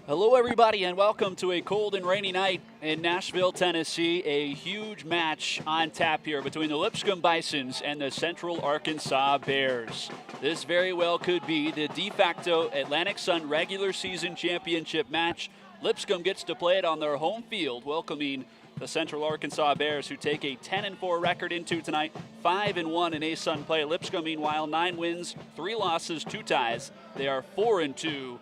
Hello, everybody, and welcome to a cold and rainy night in Nashville, Tennessee. A huge match on tap here between the Lipscomb Bisons and the Central Arkansas Bears. This very well could be the de facto Atlantic Sun regular season championship match. Lipscomb gets to play it on their home field, welcoming the Central Arkansas Bears, who take a 10-4 record into tonight, 5-1 in ASUN play. Lipscomb, meanwhile, 9 wins, 3 losses, 2 ties. They are 4-2.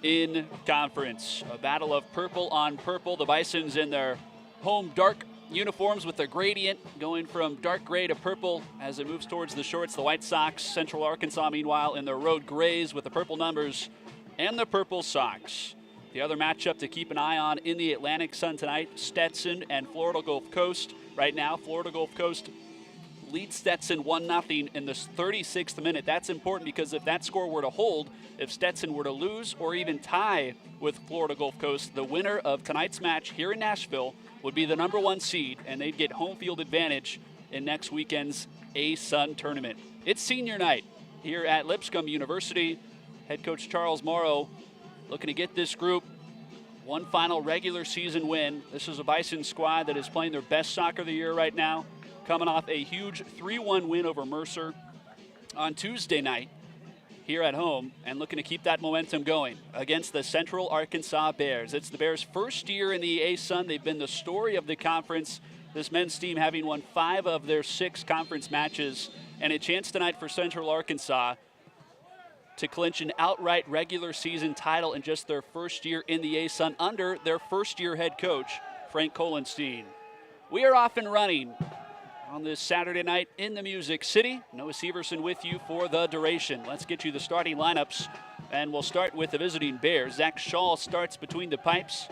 In conference. A battle of purple on purple. The Bisons in their home dark uniforms with the gradient going from dark gray to purple as it moves towards the shorts. The White Sox, Central Arkansas, meanwhile, in their road grays with the purple numbers and the purple socks. The other matchup to keep an eye on in the Atlantic Sun tonight, Stetson and Florida Gulf Coast. Right now, Florida Gulf Coast leads Stetson 1-0 in the 36th minute. That's important because if that score were to hold, if Stetson were to lose or even tie with Florida Gulf Coast, the winner of tonight's match here in Nashville would be the number 1 seed, and they'd get home field advantage in next weekend's ASUN tournament. It's senior night here at Lipscomb University. Head coach Charles Morrow looking to get this group one final regular season win. This is a Bison squad that is playing their best soccer of the year right now, coming off a huge 3-1 win over Mercer on Tuesday night here at home, and looking to keep that momentum going against the Central Arkansas Bears. It's the Bears' first year in the ASUN. They've been the story of the conference, this men's team having won 5 of their 6 conference matches, and a chance tonight for Central Arkansas to clinch an outright regular season title in just their first year in the ASUN under their first-year head coach, Frank Kohlenstein. We are off and running on this Saturday night in the Music City. Noah Severson with you for the duration. Let's get you the starting lineups, and we'll start with the visiting Bears. Zach Shaw starts between the pipes.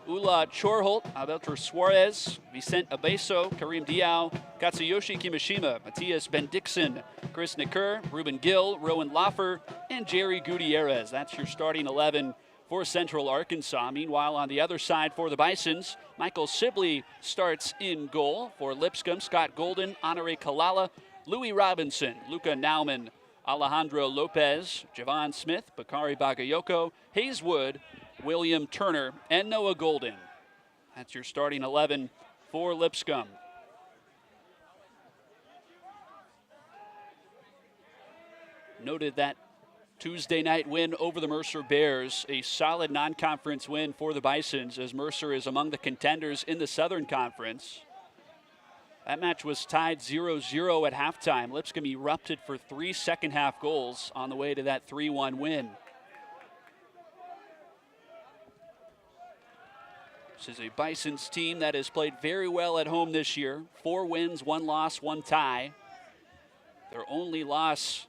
Ula Chorholt, Alberto Suarez, Vicente Abeso, Kareem Diao, Katsuyoshi Kimishima, Matthias Bendixen, Chris Nicker, Ruben Gill, Rowan Laffer, and Jerry Gutierrez. That's your starting 11 for Central Arkansas. Meanwhile, on the other side for the Bisons, Michael Sibley starts in goal. For Lipscomb, Scott Golden, Honore Kalala, Louis Robinson, Luca Nauman, Alejandro Lopez, Javon Smith, Bakari Bagayoko, Hayes Wood, William Turner, and Noah Golden. That's your starting 11 for Lipscomb. Noted that Tuesday night win over the Mercer Bears, a solid non-conference win for the Bisons, as Mercer is among the contenders in the Southern Conference. That match was tied 0-0 at halftime. Lipscomb erupted for 3 second-half goals on the way to that 3-1 win. This is a Bisons team that has played very well at home this year. 4 wins, 1 loss, 1 tie. Their only loss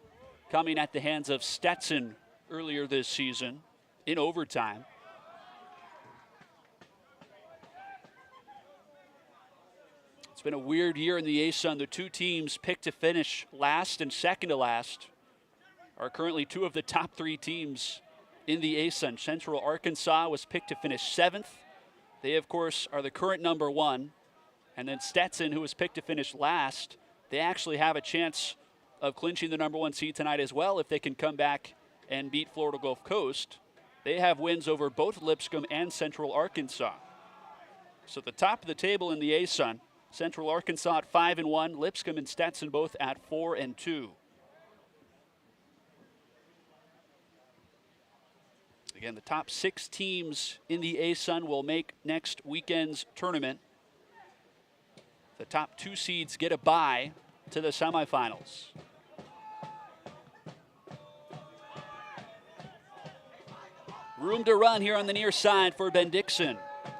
coming at the hands of Stetson earlier this season in overtime. It's been a weird year in the ASUN. The 2 teams picked to finish last and second to last are currently 2 of the top 3 teams in the ASUN. Central Arkansas was picked to finish 7th. They, of course, are the current number 1. And then Stetson, who was picked to finish last, they actually have a chance of clinching the number 1 seed tonight as well if they can come back and beat Florida Gulf Coast. They have wins over both Lipscomb and Central Arkansas. So the top of the table in the ASUN, Central Arkansas at 5-1, Lipscomb and Stetson both at 4-2. Again, the top 6 teams in the ASUN will make next weekend's tournament. The top 2 seeds get a bye to the semifinals. Room to run here on the near side for Bendixen.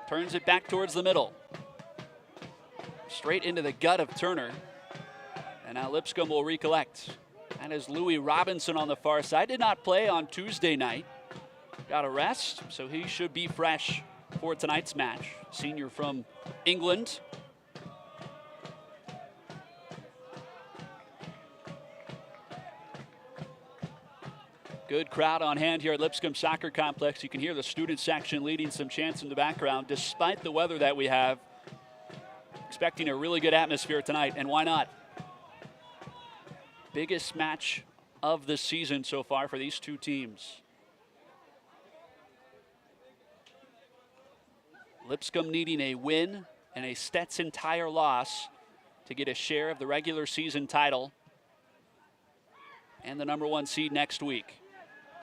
Turns it back towards the middle. Straight into the gut of Turner. And now Lipscomb will recollect. That is Louis Robinson on the far side. Did not play on Tuesday night. Got a rest, so he should be fresh for tonight's match. Senior from England. Good crowd on hand here at Lipscomb Soccer Complex. You can hear the student section leading some chants in the background, despite the weather that we have. Expecting a really good atmosphere tonight, and why not? Biggest match of the season so far for these 2 teams. Lipscomb needing a win and a Stetson Tire loss to get a share of the regular season title and the #1 seed next week.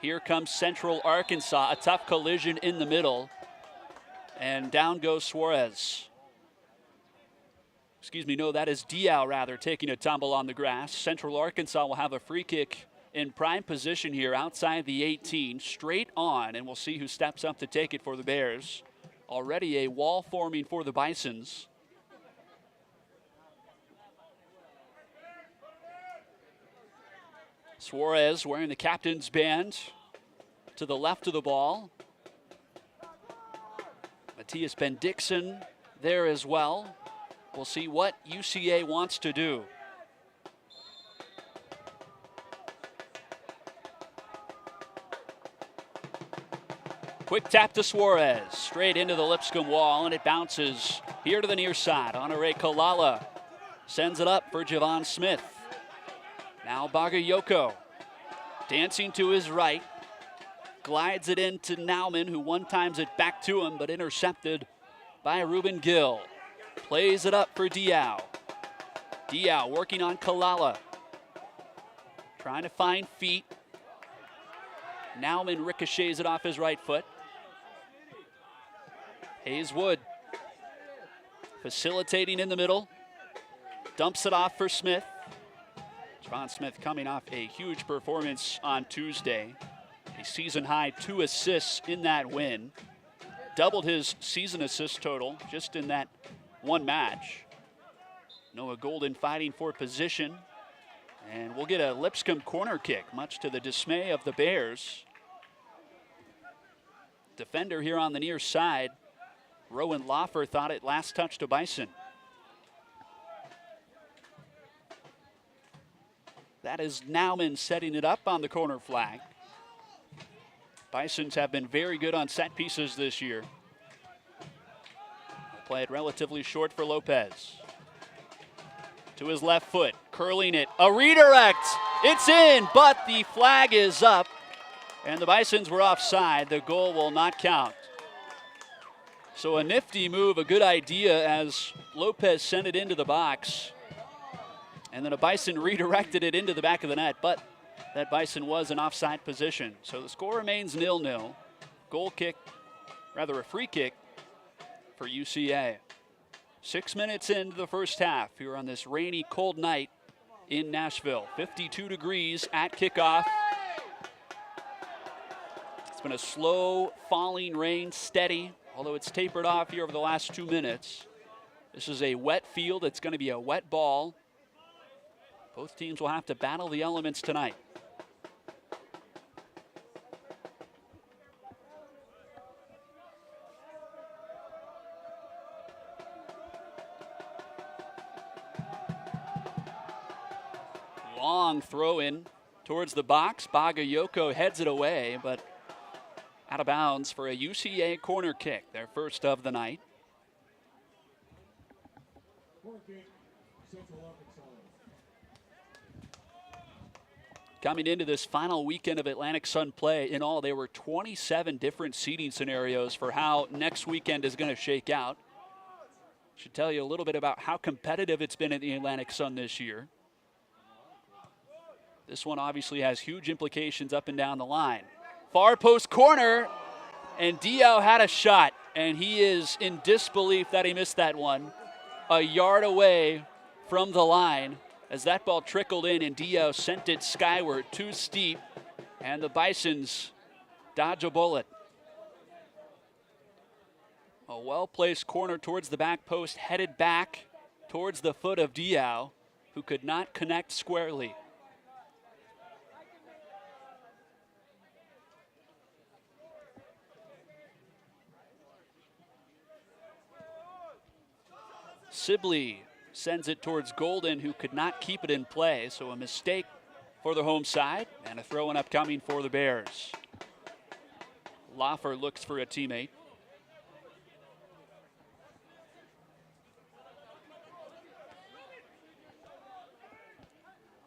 Here comes Central Arkansas, a tough collision in the middle, and down goes Suarez. Excuse me, no, that is Diao rather, taking a tumble on the grass. Central Arkansas will have a free kick in prime position here outside the 18, straight on, and we'll see who steps up to take it for the Bears. Already a wall forming for the Bisons. Suarez wearing the captain's band to the left of the ball. Matthias Ben-Dixon there as well. We'll see what UCA wants to do. Quick tap to Suarez, straight into the Lipscomb wall, and it bounces here to the near side. Honore Kalala sends it up for Javon Smith. Now Bagayoko dancing to his right, glides it into Nauman, who one-times it back to him, but intercepted by Ruben Gill. Plays it up for Diao. Diao working on Kalala, trying to find feet. Nauman ricochets it off his right foot. Hayes-Wood facilitating in the middle. Dumps it off for Smith. Javon Smith coming off a huge performance on Tuesday. A season-high 2 assists in that win. Doubled his season assist total just in that one match. Noah Golden fighting for position. And we'll get a Lipscomb corner kick, much to the dismay of the Bears. Defender here on the near side. Rowan Loffer thought it last touch to Bison. That is Nauman setting it up on the corner flag. Bisons have been very good on set pieces this year. They'll play it relatively short for Lopez. To his left foot, curling it. A redirect. It's in, but the flag is up. And the Bisons were offside. The goal will not count. So a nifty move, a good idea as Lopez sent it into the box. And then a Bison redirected it into the back of the net, but that Bison was in offside position. So the score remains 0-0. Goal kick, rather a free kick for UCA. 6 minutes into the first half here on this rainy, cold night in Nashville. 52 degrees at kickoff. It's been a slow falling rain, steady, although it's tapered off here over the last 2 minutes. This is a wet field. It's going to be a wet ball. Both teams will have to battle the elements tonight. Long throw in towards the box. Bagayoko heads it away, but out of bounds for a UCA corner kick, their first of the night. Coming into this final weekend of Atlantic Sun play, in all, there were 27 different seating scenarios for how next weekend is going to shake out. Should tell you a little bit about how competitive it's been in the Atlantic Sun this year. This one obviously has huge implications up and down the line. Far post corner, and Diao had a shot, and he is in disbelief that he missed that one. A yard away from the line as that ball trickled in, and Diao sent it skyward, too steep, and the Bisons dodge a bullet. A well-placed corner towards the back post, headed back towards the foot of Diao, who could not connect squarely. Sibley sends it towards Golden, who could not keep it in play. So a mistake for the home side, and a throw-in upcoming for the Bears. Loffer looks for a teammate.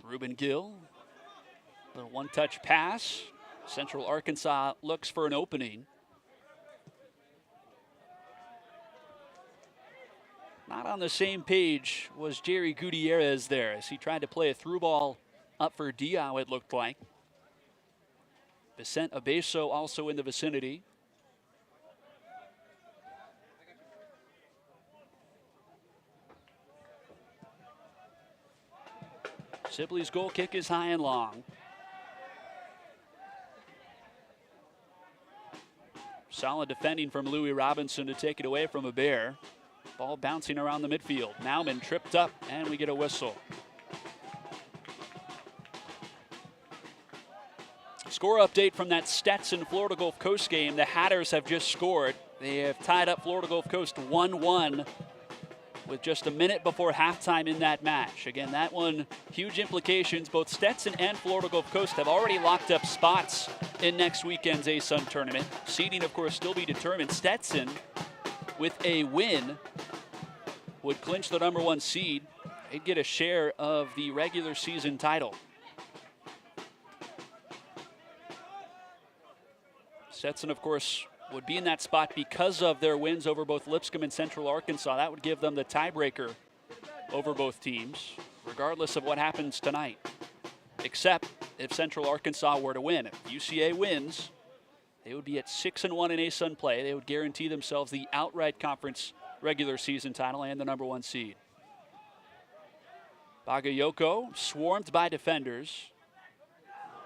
Ruben Gill, little one-touch pass. Central Arkansas looks for an opening. Not on the same page was Jerry Gutierrez there as he tried to play a through ball up for Diao, it looked like. Vicente Abeso also in the vicinity. Sibley's goal kick is high and long. Solid defending from Louis Robinson to take it away from a Bear. Ball bouncing around the midfield. Nauman tripped up, and we get a whistle. Score update from that Stetson Florida Gulf Coast game. The Hatters have just scored. They have tied up Florida Gulf Coast 1-1 with just a minute before halftime in that match. Again, that one, huge implications. Both Stetson and Florida Gulf Coast have already locked up spots in next weekend's ASUN tournament. Seeding, of course, still be determined. Stetson, with a win, would clinch the #1 seed. They'd get a share of the regular season title. Stetson, of course, would be in that spot because of their wins over both Lipscomb and Central Arkansas. That would give them the tiebreaker over both teams, regardless of what happens tonight. Except if Central Arkansas were to win. If UCA wins, they would be at 6-1 in ASUN play. They would guarantee themselves the outright conference regular season title and the #1 seed. Bagayoko swarmed by defenders.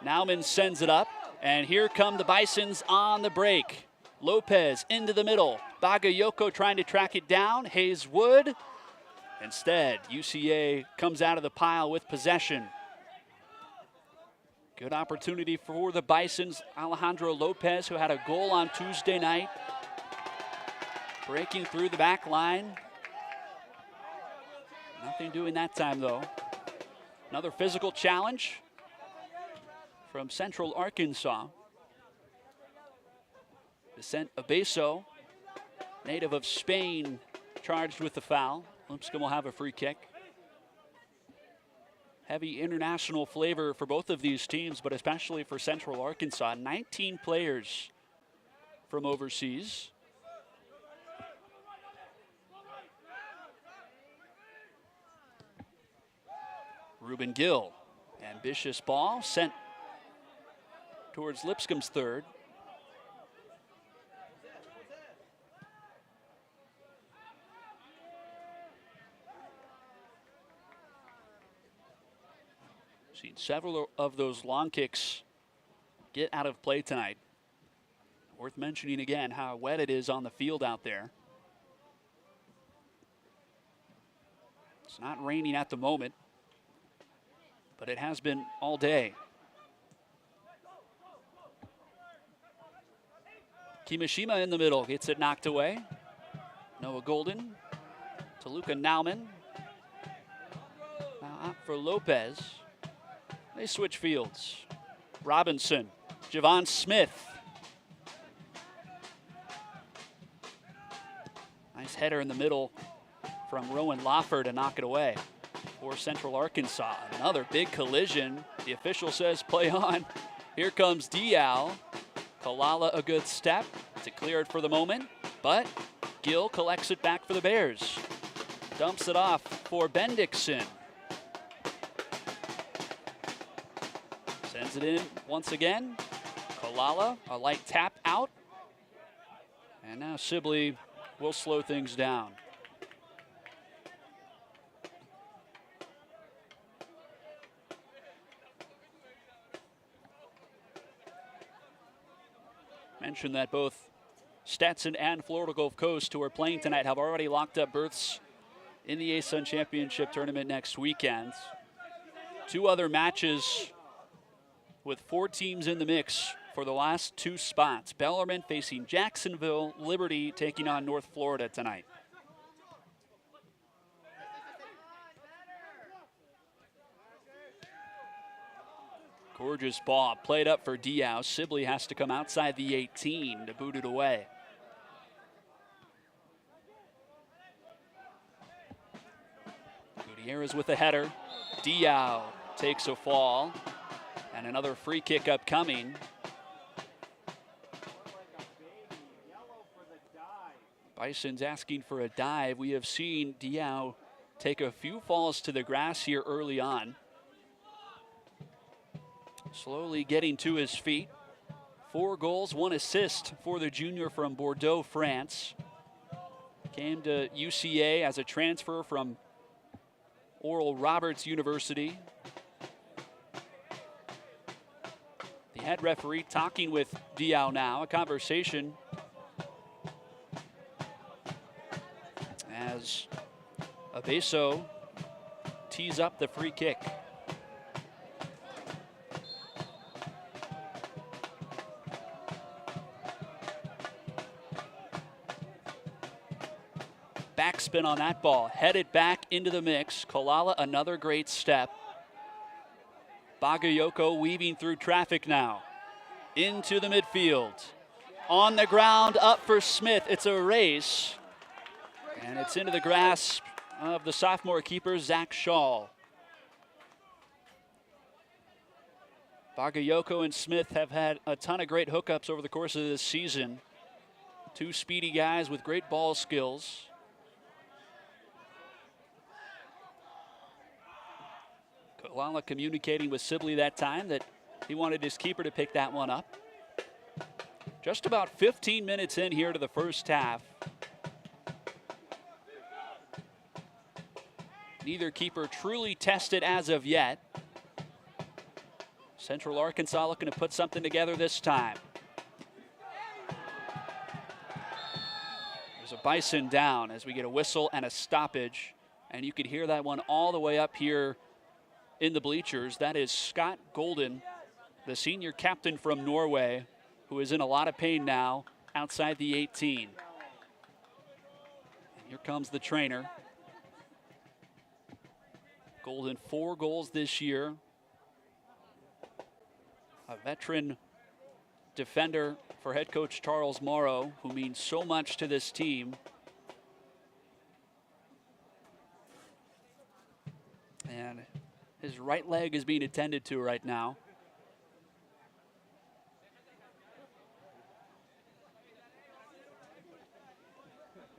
Nauman sends it up, and here come the Bisons on the break. Lopez into the middle. Bagayoko trying to track it down. Hayes Wood. Instead, UCA comes out of the pile with possession. Good opportunity for the Bisons. Alejandro Lopez, who had a goal on Tuesday night. Breaking through the back line. Nothing doing that time, though. Another physical challenge from Central Arkansas. Vicente Abeso, native of Spain, charged with the foul. Lipscomb will have a free kick. Heavy international flavor for both of these teams, but especially for Central Arkansas. 19 players from overseas. Ruben Gill, ambitious ball sent towards Lipscomb's third. Seen several of those long kicks get out of play tonight. Worth mentioning again how wet it is on the field out there. It's not raining at the moment, but it has been all day. Kimishima in the middle gets it knocked away. Noah Golden to Luca Nauman. Now out for Lopez. They switch fields. Robinson, Javon Smith. Nice header in the middle from Rowan Loffer to knock it away for Central Arkansas. Another big collision. The official says play on. Here comes Diao. Kalala a good step to clear it for the moment, but Gill collects it back for the Bears. Dumps it off for Bendixson. Sends it in once again. Kalala, a light tap out. And now Sibley will slow things down. Mentioned that both Stetson and Florida Gulf Coast, who are playing tonight, have already locked up berths in the ASUN Championship tournament next weekend. Two other matches with 4 teams in the mix for the last 2 spots. Bellarmine facing Jacksonville, Liberty taking on North Florida tonight. Gorgeous ball played up for Diao. Sibley has to come outside the 18 to boot it away. Gutierrez with a header. Diao takes a fall. And another free kick upcoming. Bison's asking for a dive. We have seen Diao take a few falls to the grass here early on. Slowly getting to his feet. 4 goals, 1 assist for the junior from Bordeaux, France. Came to UCA as a transfer from Oral Roberts University. The head referee talking with Diao now, a conversation as Abeso tees up the free kick. Backspin on that ball, headed back into the mix. Kalala, another great step. Bagayoko weaving through traffic now. Into the midfield. On the ground, up for Smith. It's a race. And it's into the grasp of the sophomore keeper, Zach Shaw. Bagayoko and Smith have had a ton of great hookups over the course of this season. 2 speedy guys with great ball skills. Kalala communicating with Sibley that time that he wanted his keeper to pick that one up. Just about 15 minutes in here to the first half. Neither keeper truly tested as of yet. Central Arkansas looking to put something together this time. There's a Bison down as we get a whistle and a stoppage. And you could hear that one all the way up here in the bleachers. That is Scott Golden, the senior captain from Norway, who is in a lot of pain now outside the 18. And here comes the trainer. Golden, 4 goals this year. A veteran defender for head coach Charles Morrow, who means so much to this team. And his right leg is being attended to right now.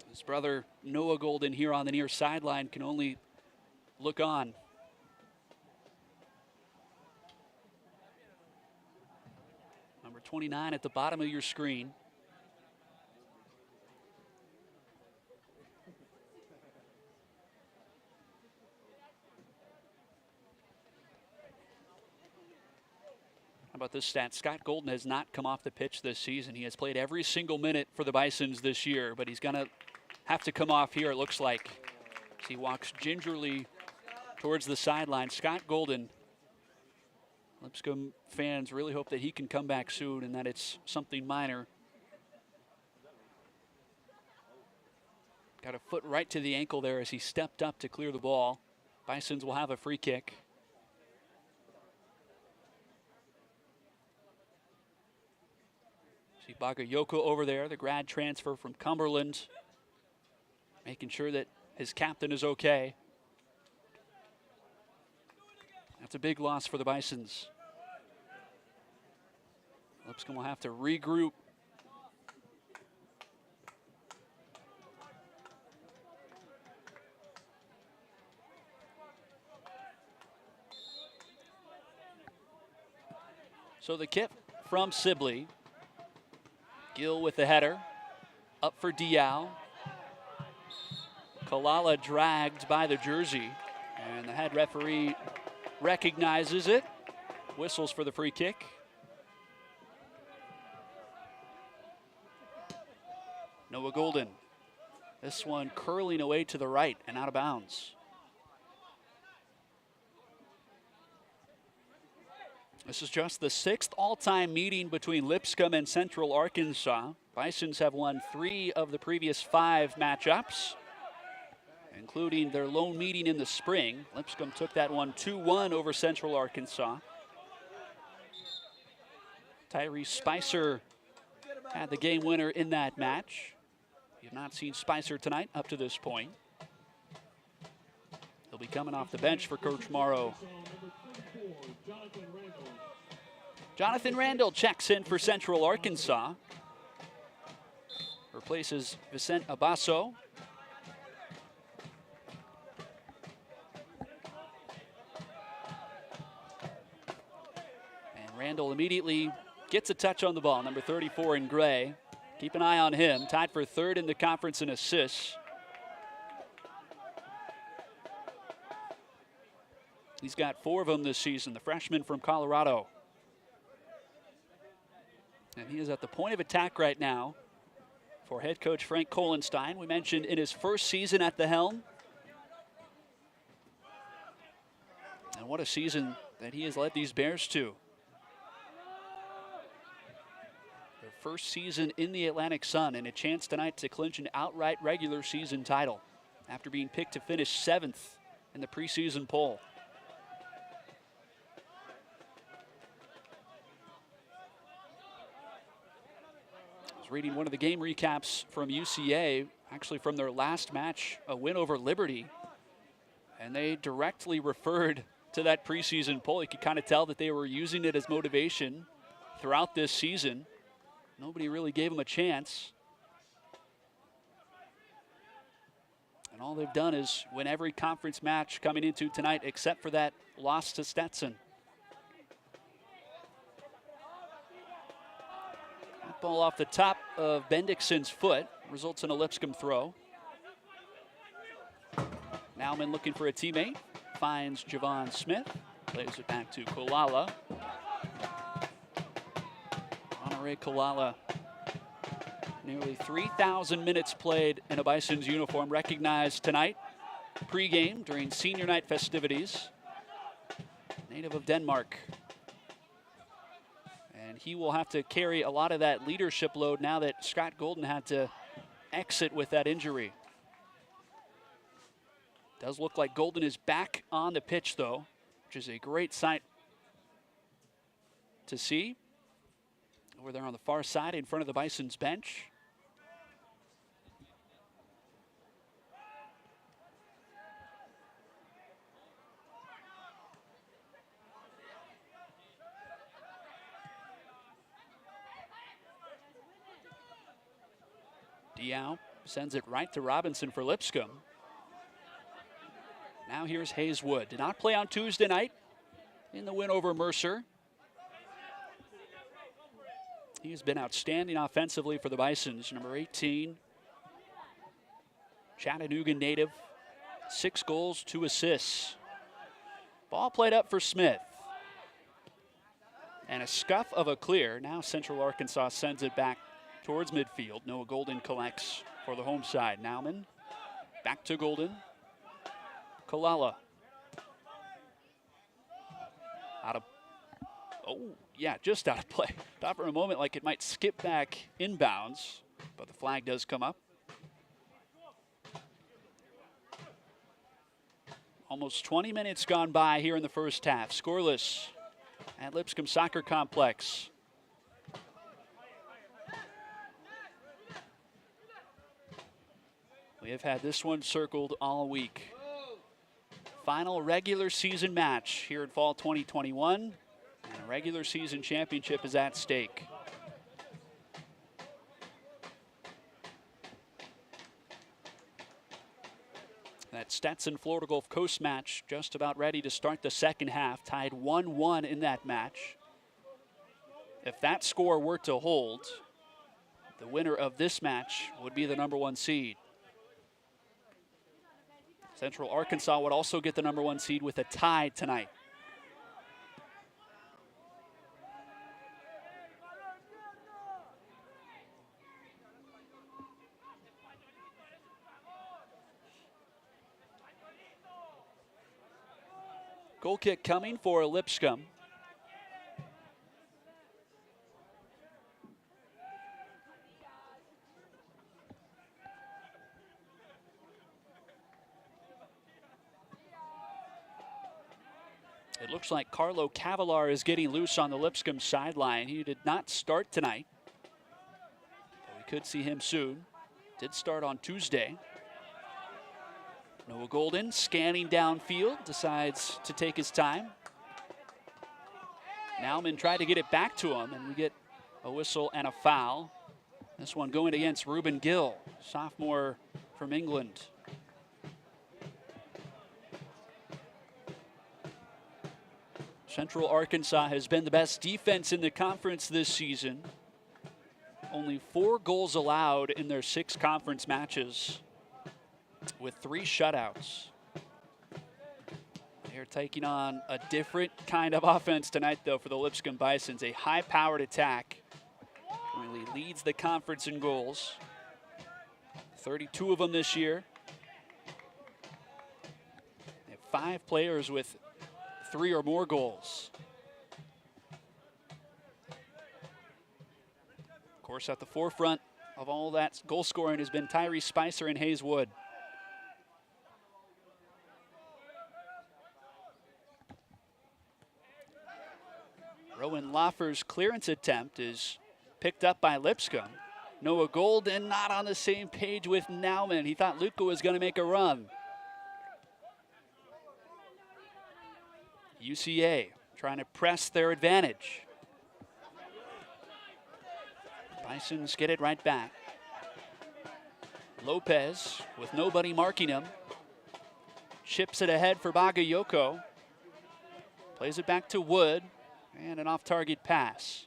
His brother Noah Golden here on the near sideline can only look on. Number 29 at the bottom of your screen. How about this stat? Scott Golden has not come off the pitch this season. He has played every single minute for the Bisons this year, but he's going to have to come off here, it looks like, as he walks gingerly towards the sideline. Scott Golden, Lipscomb fans really hope that he can come back soon and that it's something minor. Got a foot right to the ankle there as he stepped up to clear the ball. Bisons will have a free kick. See Bagayoko over there, the grad transfer from Cumberland, making sure that his captain is okay. That's a big loss for the Bisons. Lipscomb will have to regroup. So the kick from Sibley. Gill with the header. Up for Diao. Kalala dragged by the jersey. And the head referee recognizes it. Whistles for the free kick. Noah Golden. This one curling away to the right and out of bounds. This is just the 6th all-time meeting between Lipscomb and Central Arkansas. Bisons have won 3 of the previous 5 matchups, including their lone meeting in the spring. Lipscomb took that one 2-1 over Central Arkansas. Tyree Spicer had the game winner in that match. You've not seen Spicer tonight up to this point. He'll be coming off the bench for Coach Morrow. Jonathan Randall checks in for Central Arkansas. replaces Vicente Abaso. And Randall immediately gets a touch on the ball, number 34 in gray. Keep an eye on him, tied for third in the conference in assists. He's got 4 of them this season, the freshman from Colorado. And he is at the point of attack right now for head coach Frank Kohlenstein. We mentioned in his first season at the helm. And what a season that he has led these Bears to. Their first season in the Atlantic Sun, and a chance tonight to clinch an outright regular season title after being picked to finish 7th in the preseason poll. Reading one of the game recaps from UCA, actually from their last match, a win over Liberty. And they directly referred to that preseason poll. You could kind of tell that they were using it as motivation throughout this season. Nobody really gave them a chance. And all they've done is win every conference match coming into tonight except for that loss to Stetson. Ball off the top of Bendixson's foot, results in a Lipscomb throw. Nauman looking for a teammate, finds Javon Smith, plays it back to Kolala. Honore Kolala, nearly 3,000 minutes played in a Bison's uniform, recognized tonight, pregame during senior night festivities. Native of Denmark. And he will have to carry a lot of that leadership load now that Scott Golden had to exit with that injury. Does look like Golden is back on the pitch, though, which is a great sight to see. Over there on the far side in front of the Bison's bench. Diao sends it right to Robinson for Lipscomb. Now here's Hayeswood. Did not play on Tuesday night in the win over Mercer. He has been outstanding offensively for the Bisons. Number 18, Chattanooga native, 6 goals, 2 assists. Ball played up for Smith. And a scuff of a clear. Now Central Arkansas sends it back towards midfield. Noah Golden collects for the home side. Nauman back to Golden. Kolala. Out of, oh yeah, just out of play. Thought for a moment like it might skip back inbounds, but the flag does come up. Almost 20 minutes gone by here in the first half. Scoreless at Lipscomb Soccer Complex. We have had this one circled all week. Final regular season match here in fall 2021. And a regular season championship is at stake. That Stetson Florida Gulf Coast match just about ready to start the second half. Tied 1-1 in that match. If that score were to hold, the winner of this match would be the #1 seed. Central Arkansas would also get the #1 seed with a tie tonight. Goal kick coming for Lipscomb. It looks like Carlo Cavalar is getting loose on the Lipscomb sideline. He did not start tonight, but we could see him soon. Did start on Tuesday. Noah Golden scanning downfield, decides to take his time. Nauman tried to get it back to him, and we get a whistle and a foul. This one going against Reuben Gill, sophomore from England. Central Arkansas has been the best defense in the conference this season. Only 4 goals allowed in their 6 conference matches, with 3 shutouts. They're taking on a different kind of offense tonight, though, for the Lipscomb Bisons. A high-powered attack. Currently leads the conference in goals. 32 of them this year. They have 5 players with 3 or more goals. Of course, at the forefront of all that goal scoring has been Tyree Spicer and Hayes Wood. Rowan Loffer's clearance attempt is picked up by Lipscomb. Noah Golden not on the same page with Nauman. He thought Luca was going to make a run. UCA trying to press their advantage. Bisons get it right back. Lopez with nobody marking him. Chips it ahead for Bagayoko. Plays it back to Wood. And an off-target pass.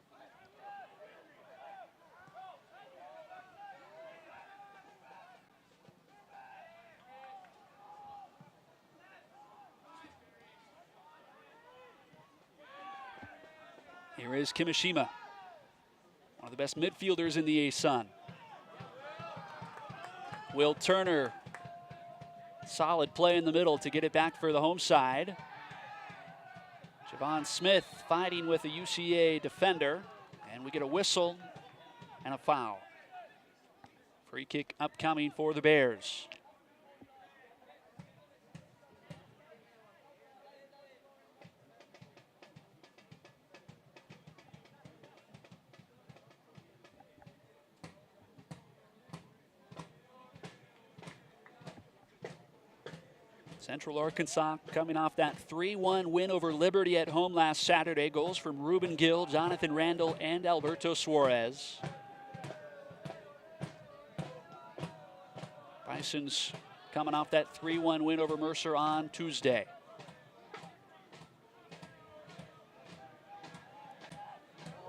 Here is Kimishima, one of the best midfielders in the ASUN. Will Turner, solid play in the middle to get it back for the home side. Javon Smith fighting with a UCA defender, and we get a whistle and a foul. Free kick upcoming for the Bears. Central Arkansas coming off that 3-1 win over Liberty at home last Saturday. Goals from Reuben Gill, Jonathan Randall, and Alberto Suarez. Bisons coming off that 3-1 win over Mercer on Tuesday.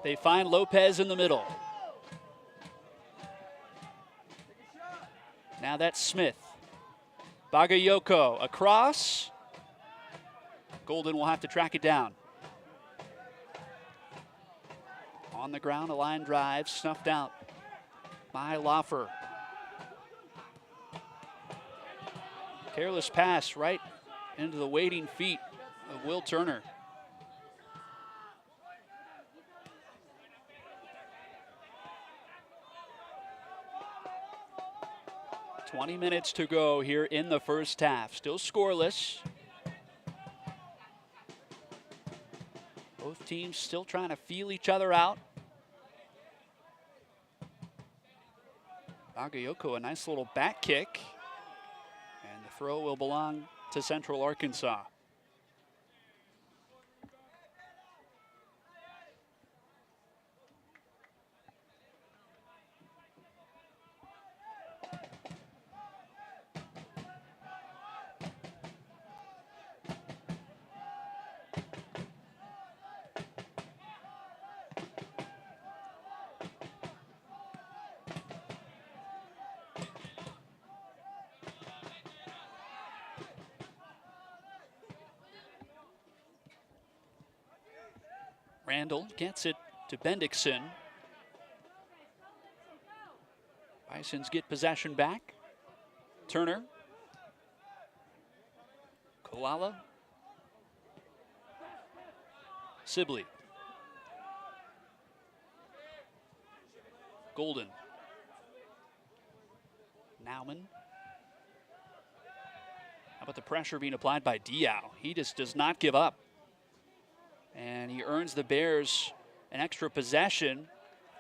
They find Lopez in the middle. Now that's Smith. Bagayoko across. Golden will have to track it down. On the ground, a line drive snuffed out by Loffer. Careless pass right into the waiting feet of Will Turner. .20 minutes to go here in the first half. Still scoreless. Both teams still trying to feel each other out. Bagayoko, a nice little back kick. And the throw will belong to Central Arkansas. Randall gets it to Bendixson. Bisons get possession back. Turner. Koala. Sibley. Golden. Nauman. How about the pressure being applied by Diao? He just does not give up. And he earns the Bears an extra possession.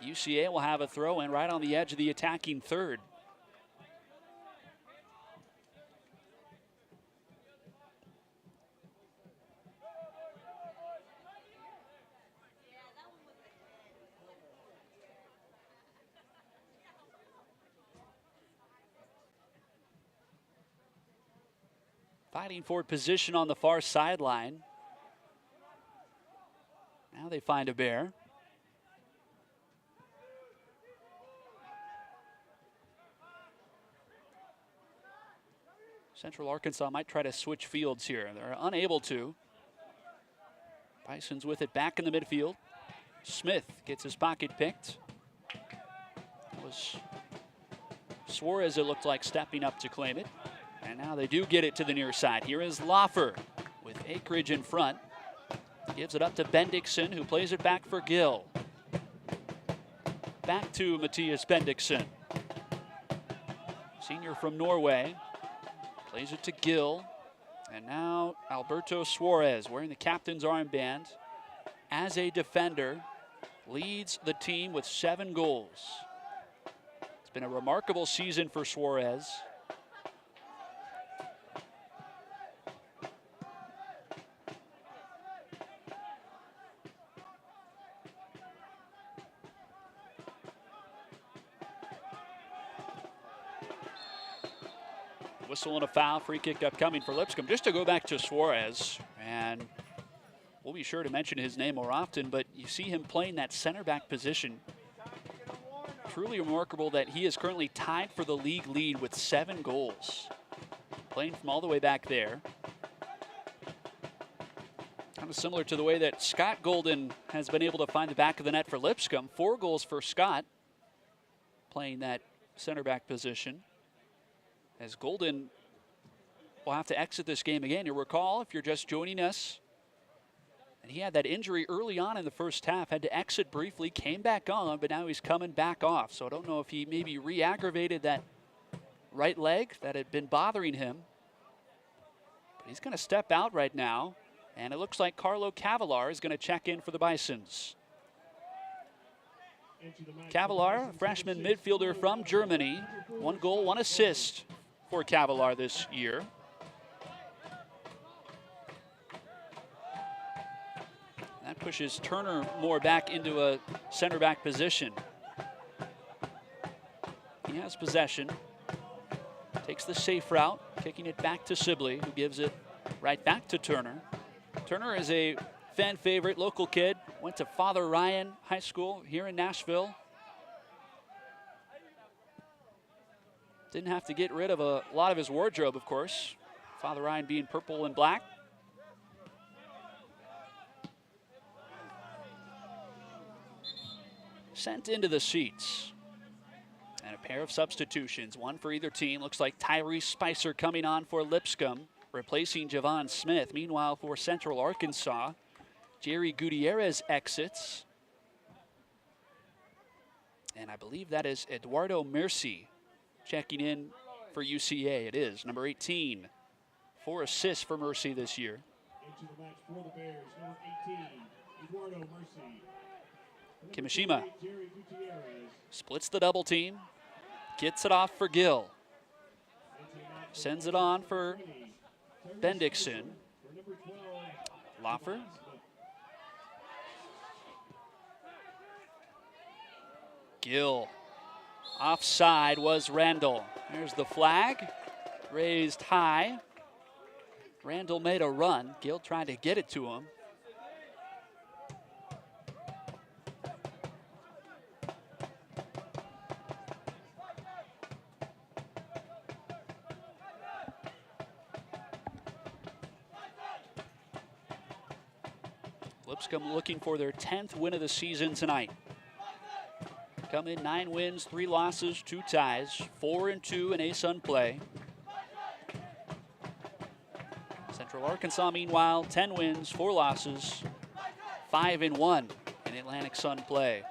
UCA will have a throw in right on the edge of the attacking third. Fighting for position on the far sideline. Now they find a bear. Central Arkansas might try to switch fields here. They're unable to. Bison's with it back in the midfield. Smith gets his pocket picked. It was Suarez, it looked like, stepping up to claim it. And now they do get it to the near side. Here is Loffer with Akridge in front. Gives it up to Bendixson, who plays it back for Gill. Back to Matthias Bendixson. Senior from Norway. Plays it to Gill. And now Alberto Suarez, wearing the captain's armband, as a defender, leads the team with 7 goals. It's been a remarkable season for Suarez. Whistle and a foul, free kick upcoming for Lipscomb. Just to go back to Suarez, and we'll be sure to mention his name more often, but you see him playing that center back position. Truly remarkable that he is currently tied for the league lead with 7 goals. Playing from all the way back there. Kind of similar to the way that Scott Golden has been able to find the back of the net for Lipscomb. 4 goals for Scott, playing that center back position. As Golden will have to exit this game again. You'll recall, if you're just joining us, and he had that injury early on in the first half, had to exit briefly, came back on, but now he's coming back off. So I don't know if he maybe re-aggravated that right leg that had been bothering him. But he's going to step out right now, and it looks like Carlo Cavalar is going to check in for the Bisons. Cavalar, freshman midfielder from Germany. 1 goal, 1 assist for Cavalar this year. That pushes Turner more back into a center back position. He has possession. Takes the safe route, kicking it back to Sibley, who gives it right back to Turner. Turner is a fan favorite, local kid. Went to Father Ryan High School here in Nashville. Didn't have to get rid of a lot of his wardrobe, of course. Father Ryan being purple and black. Sent into the seats. And a pair of substitutions, one for either team. Looks like Tyrese Spicer coming on for Lipscomb, replacing Javon Smith. Meanwhile, for Central Arkansas, Jerry Gutierrez exits. And I believe that is Eduardo Mercy checking in for UCA. It is number 18. 4 assists for Mercy this year. Into the match for the Bears, number 18, Eduardo Mercy. Kimishima splits the double team, gets it off for Gill. Sends it on for Bendixson. Loffer. Gill. Offside was Randall. There's the flag, raised high. Randall made a run. Gill tried to get it to him. Lipscomb looking for their 10th win of the season tonight. Come in 9 wins, 3 losses, 2 ties, 4-2 in ASUN play. Central Arkansas, meanwhile, 10 wins, 4 losses, 5-1 in Atlantic Sun play.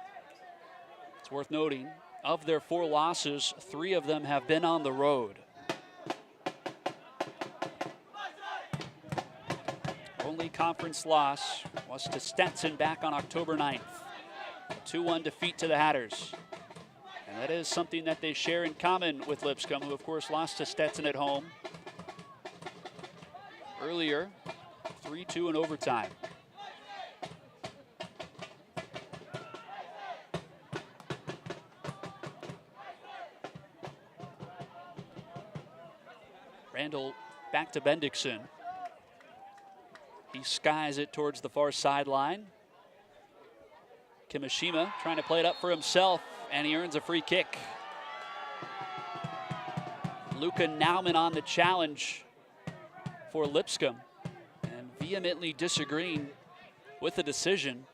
It's worth noting, of their 4 losses, 3 of them have been on the road. Only conference loss was to Stetson back on October 9th. 2-1 defeat to the Hatters. And that is something that they share in common with Lipscomb, who of course lost to Stetson at home earlier, 3-2 in overtime. Randall Back to Bendixson. He skies it towards the far sideline. Kimishima trying to play it up for himself, and he earns a free kick. Luca Nauman on the challenge for Lipscomb, and vehemently disagreeing with the decision,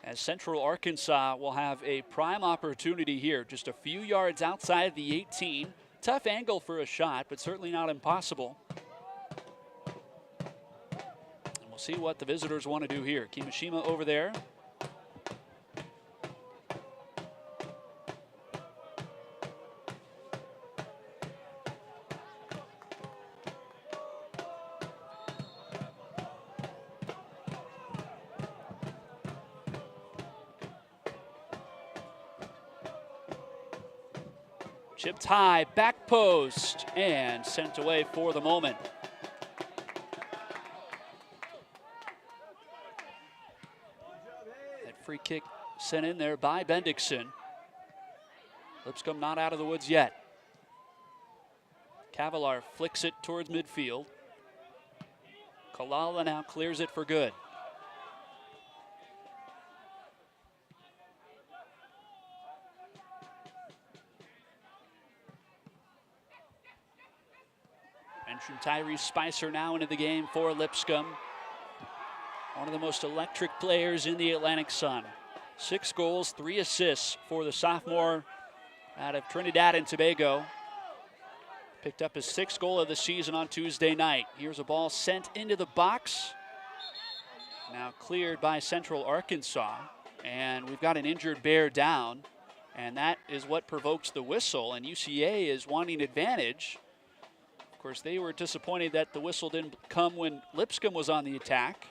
as Central Arkansas will have a prime opportunity here, just a few yards outside the 18. Tough angle for a shot, but certainly not impossible. And we'll see what the visitors want to do here. Kimishima over there. Chipped high, back post, and sent away for the moment. That free kick sent in there by Bendixson. Lipscomb not out of the woods yet. Cavalar flicks it towards midfield. Kalala now clears it for good. From Tyrese Spicer now into the game for Lipscomb. One of the most electric players in the Atlantic Sun. 6 goals, 3 assists for the sophomore out of Trinidad and Tobago. Picked up his 6th goal of the season on Tuesday night. Here's a ball sent into the box. Now cleared by Central Arkansas. And we've got an injured Bear down. And that is what provokes the whistle. And UCA is wanting advantage. Of course, they were disappointed that the whistle didn't come when Lipscomb was on the attack.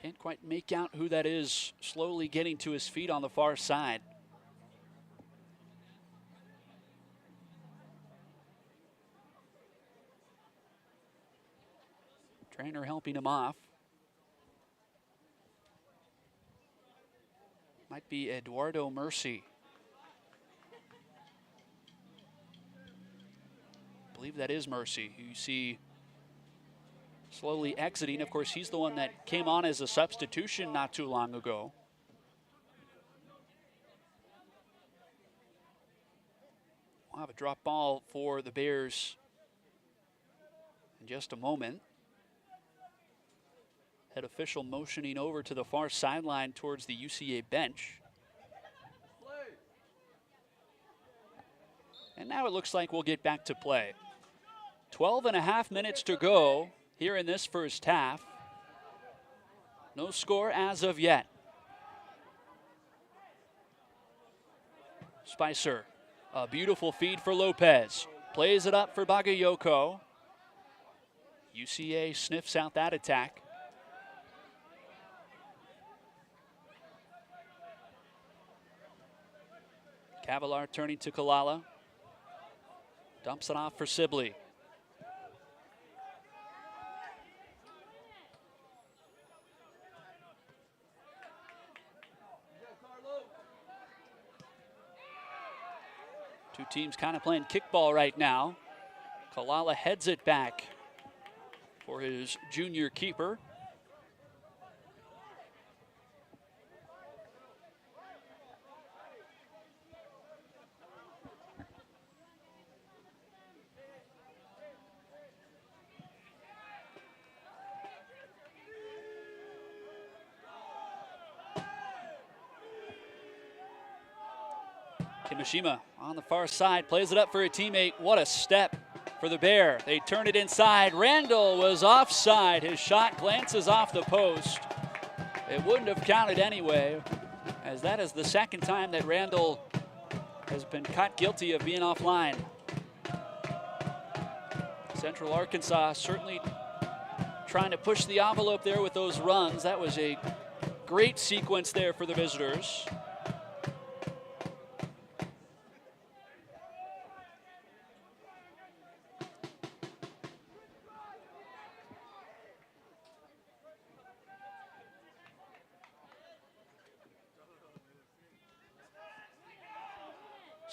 Can't quite make out who that is, slowly getting to his feet on the far side. Trainer helping him off. Might be Eduardo Mercy. I believe that is Mercy, who you see slowly exiting. Of course, he's the one that came on as a substitution not too long ago. We'll have a drop ball for the Bears in just a moment. Head official motioning over to the far sideline towards the UCA bench. And now it looks like we'll get back to play. 12.5 minutes to go here in this first half. No score as of yet. Spicer, a beautiful feed for Lopez. Plays it up for Bagayoko. UCA sniffs out that attack. Cavalar turning to Kalala. Dumps it off for Sibley. Two teams kind of playing kickball right now. Kalala heads it back for his junior keeper. Kimishima on the far side, plays it up for a teammate. What a step for the Bear. They turn it inside. Randall was offside. His shot glances off the post. It wouldn't have counted anyway, as that is the second time that Randall has been caught guilty of being offline. Central Arkansas certainly trying to push the envelope there with those runs. That was a great sequence there for the visitors.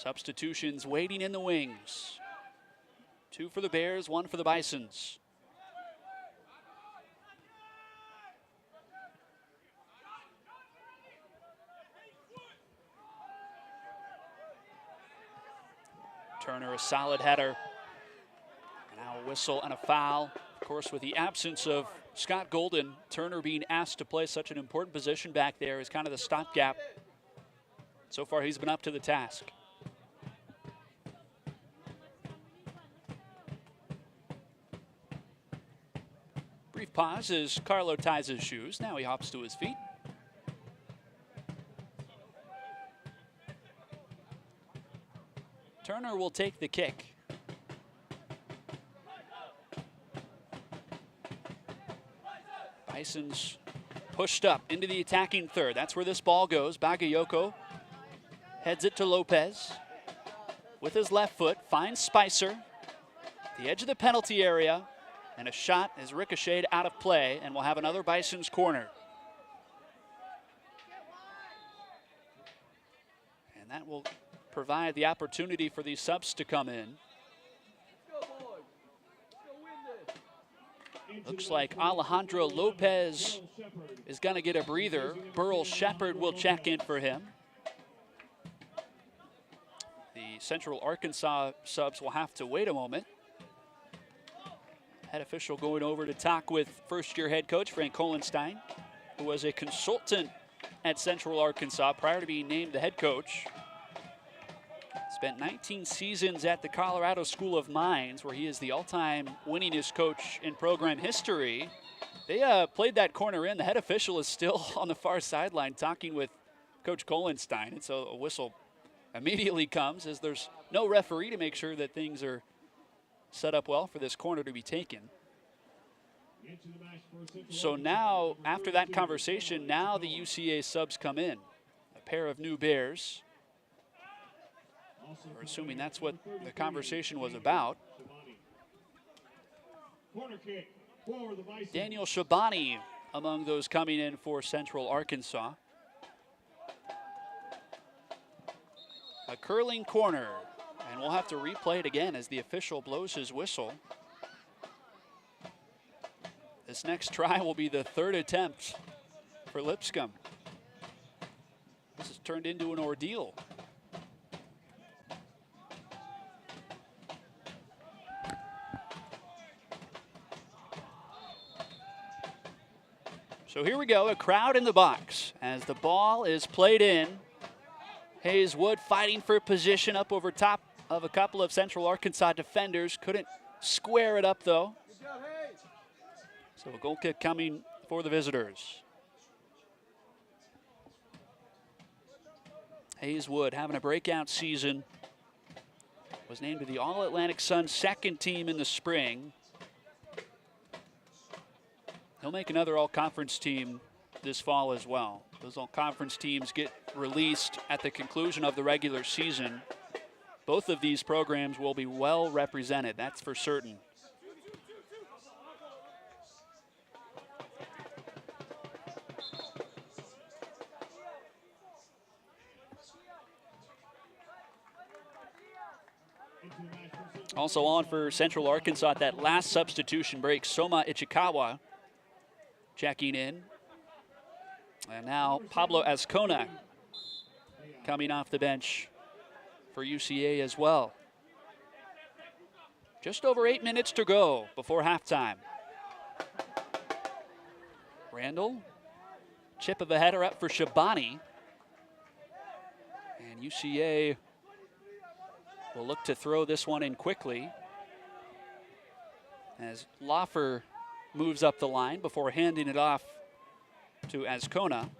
Substitutions waiting in the wings. 2 for the Bears, 1 for the Bisons. Turner, a solid header. Now a whistle and a foul. Of course, with the absence of Scott Golden, Turner being asked to play such an important position back there is kind of the stopgap. So far, he's been up to the task. Brief pause as Carlo ties his shoes. Now he hops to his feet. Turner will take the kick. Bison's pushed up into the attacking third. That's where this ball goes. Bagayoko heads it to Lopez. With his left foot, finds Spicer. The edge of the penalty area. And a shot is ricocheted out of play, and we'll have another Bison's corner. And that will provide the opportunity for these subs to come in. Looks like Alejandro Lopez is going to get a breather. Burl Shepard will check in for him. The Central Arkansas subs will have to wait a moment. Head official going over to talk with first-year head coach Frank Kohlenstein, who was a consultant at Central Arkansas prior to being named the head coach. Spent 19 seasons at the Colorado School of Mines, where he is the all-time winningest coach in program history. They played that corner in. The head official is still on the far sideline talking with Coach Kohlenstein, and so a whistle immediately comes as there's no referee to make sure that things are set up well for this corner to be taken. So now, after that conversation, now the UCA subs come in. A pair of new Bears. We're assuming that's what the conversation was about. Daniel Shabani among those coming in for Central Arkansas. A curling corner. And we'll have to replay it again as the official blows his whistle. This next try will be the 3rd attempt for Lipscomb. This has turned into an ordeal. So here we go, a crowd in the box as the ball is played in. Hayes Wood fighting for position up over top of a couple of Central Arkansas defenders. Couldn't square it up, though. So a goal kick coming for the visitors. Hayes Wood having a breakout season. Was named to the All-Atlantic Sun second team in the spring. He'll make another all-conference team this fall as well. Those all-conference teams get released at the conclusion of the regular season. Both of these programs will be well represented, that's for certain. Also on for Central Arkansas at that last substitution break, Soma Ichikawa checking in. And now Pablo Azcona coming off the bench for UCA as well. Just over 8 minutes to go before halftime. Randall, chip of a header up for Shabani. And UCA will look to throw this one in quickly as Loffer moves up the line before handing it off to Azcona.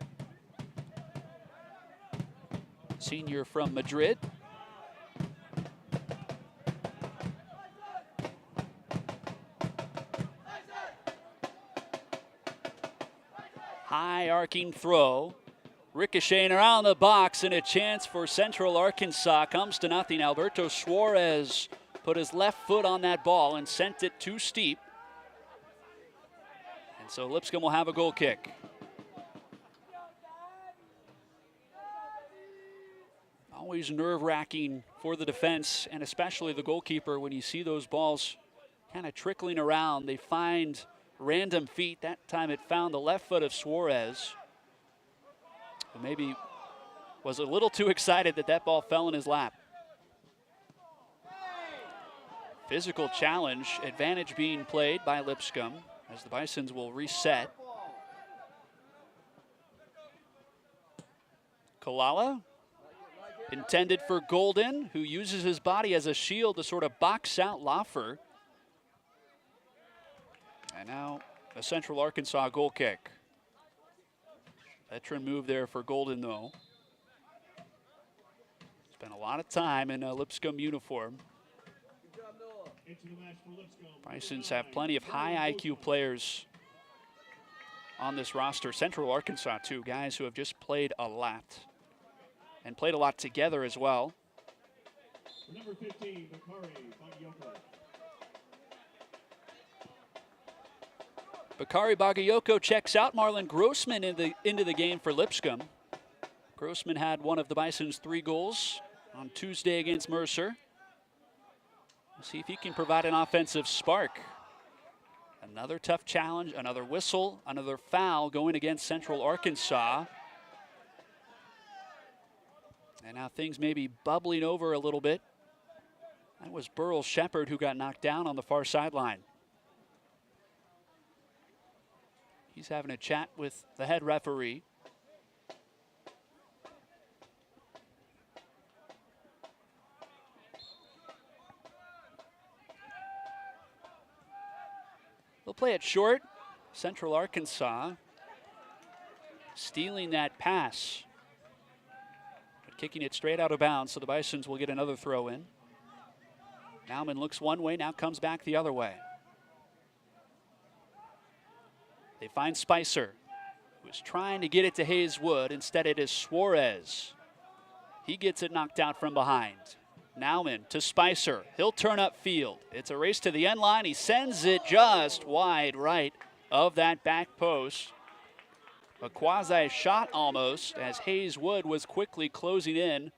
Senior from Madrid. High arcing throw. Ricocheting around the box, and a chance for Central Arkansas comes to nothing. Alberto Suarez put his left foot on that ball and sent it too steep. And so Lipscomb will have a goal kick. Always nerve-wracking for the defense and especially the goalkeeper when you see those balls kind of trickling around. They find random feet. That time it found the left foot of Suarez, who maybe was a little too excited that that ball fell in his lap. Physical challenge, advantage being played by Lipscomb as the Bisons will reset. Kalala, intended for Golden, who uses his body as a shield to sort of box out Laffer. And now a Central Arkansas goal kick. Veteran move there for Golden, though. Spent a lot of time in a Lipscomb uniform. Bisons have plenty of high IQ players on this roster. Central Arkansas, too, guys who have just played a lot and played a lot together as well. Number 15, Bakari Bagayoko checks out. Marlon Grossman into the game for Lipscomb. Grossman had one of the Bison's 3 goals on Tuesday against Mercer. We'll see if he can provide an offensive spark. Another tough challenge, another whistle, another foul going against Central Arkansas. And now things may be bubbling over a little bit. That was Burrell Shepard who got knocked down on the far sideline. He's having a chat with the head referee. They'll play it short. Central Arkansas stealing that pass, but kicking it straight out of bounds, so the Bisons will get another throw in. Nauman looks one way, now comes back the other way. They find Spicer, who is trying to get it to Hayeswood. Instead, it is Suarez. He gets it knocked out from behind. Nauman to Spicer. He'll turn upfield. It's a race to the end line. He sends it just wide right of that back post. A quasi shot almost, as Hayeswood was quickly closing in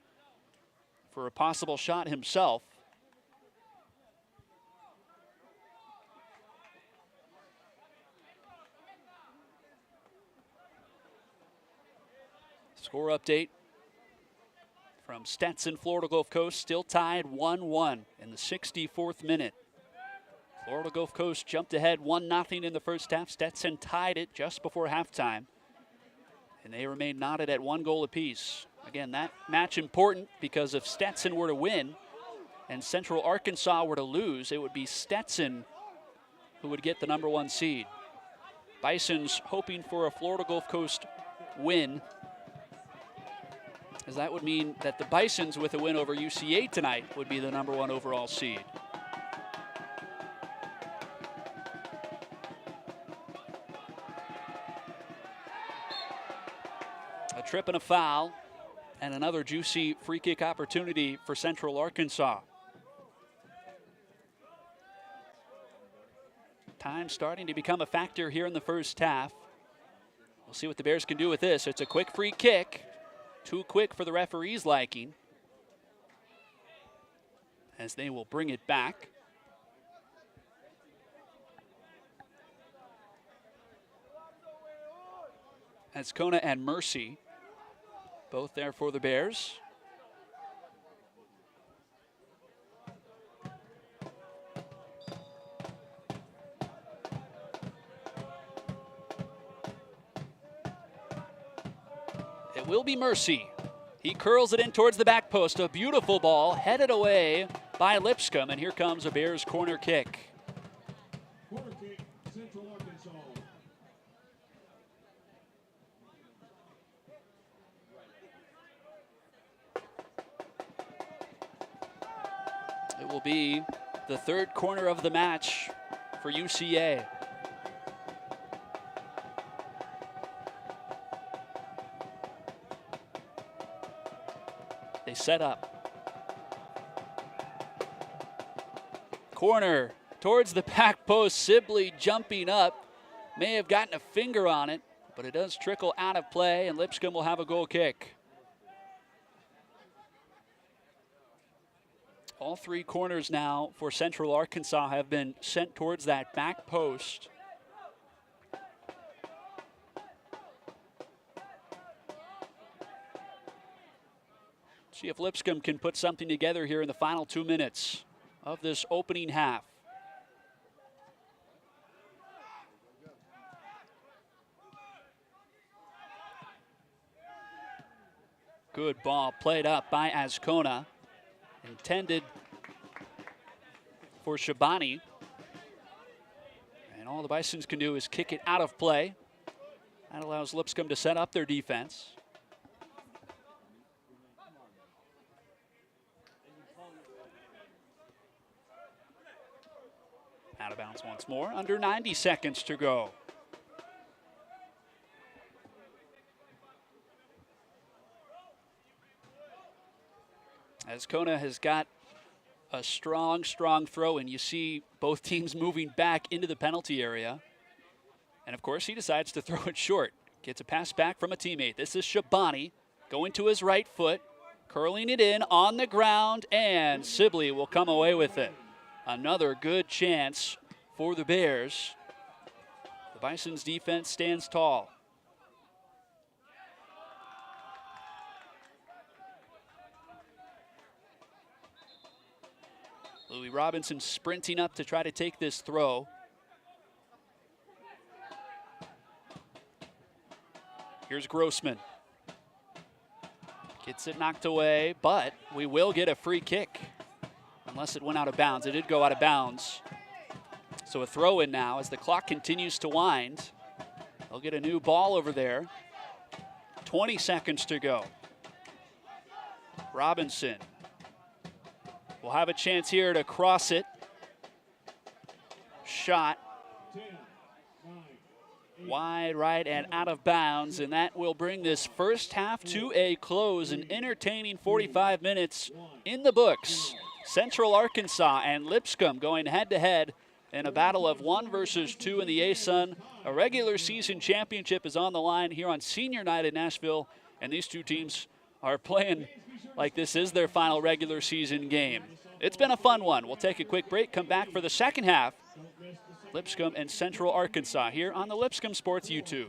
for a possible shot himself. Score update from Stetson, Florida Gulf Coast, still tied 1-1 in the 64th minute. Florida Gulf Coast jumped ahead 1-0 in the first half. Stetson tied it just before halftime, and they remain knotted at 1 goal apiece. Again, that match important because if Stetson were to win and Central Arkansas were to lose, it would be Stetson who would get the #1 seed. Bisons hoping for a Florida Gulf Coast win, as that would mean that the Bisons with a win over UCA tonight would be the #1 overall seed. A trip and a foul, and another juicy free kick opportunity for Central Arkansas. Time starting to become a factor here in the first half. We'll see what the Bears can do with this. It's a quick free kick. Too quick for the referee's liking, as they will bring it back. As Kona and Mercy, both there for the Bears. It will be Mercy. He curls it in towards the back post. A beautiful ball headed away by Lipscomb, and here comes a Bears corner kick. Corner kick, Central Arkansas. It will be the 3rd corner of the match for UCA. They set up. Corner towards the back post. Sibley jumping up. May have gotten a finger on it, but it does trickle out of play, and Lipscomb will have a goal kick. All three corners now for Central Arkansas have been sent towards that back post. See if Lipscomb can put something together here in the final 2 minutes of this opening half. Good ball played up by Ascona. Intended for Shabani. And all the Bisons can do is kick it out of play. That allows Lipscomb to set up their defense. Out of bounds once more, under 90 seconds to go. Ascona has got a strong throw, and you see both teams moving back into the penalty area. And of course, he decides to throw it short. Gets a pass back from a teammate. This is Shabani going to his right foot, curling it in on the ground, and Sibley will come away with it. Another good chance for the Bears. The Bison's defense stands tall. Louis Robinson sprinting up to try to take this throw. Here's Grossman. Gets it knocked away, but we will get a free kick. Unless it went out of bounds. It did go out of bounds. So a throw in now as the clock continues to wind. They'll get a new ball over there. 20 seconds to go. Robinson will have a chance here to cross it. Shot. 10, 9, 8, Wide right and out of bounds, and that will bring this first half to a close. An entertaining 45 minutes in the books. Central Arkansas and Lipscomb going head-to-head in a battle of 1 versus 2 in the ASUN. A regular season championship is on the line here on senior night in Nashville, and these two teams are playing like this is their final regular season game. It's been a fun one. We'll take a quick break, come back for the second half. Lipscomb and Central Arkansas here on the Lipscomb Sports YouTube.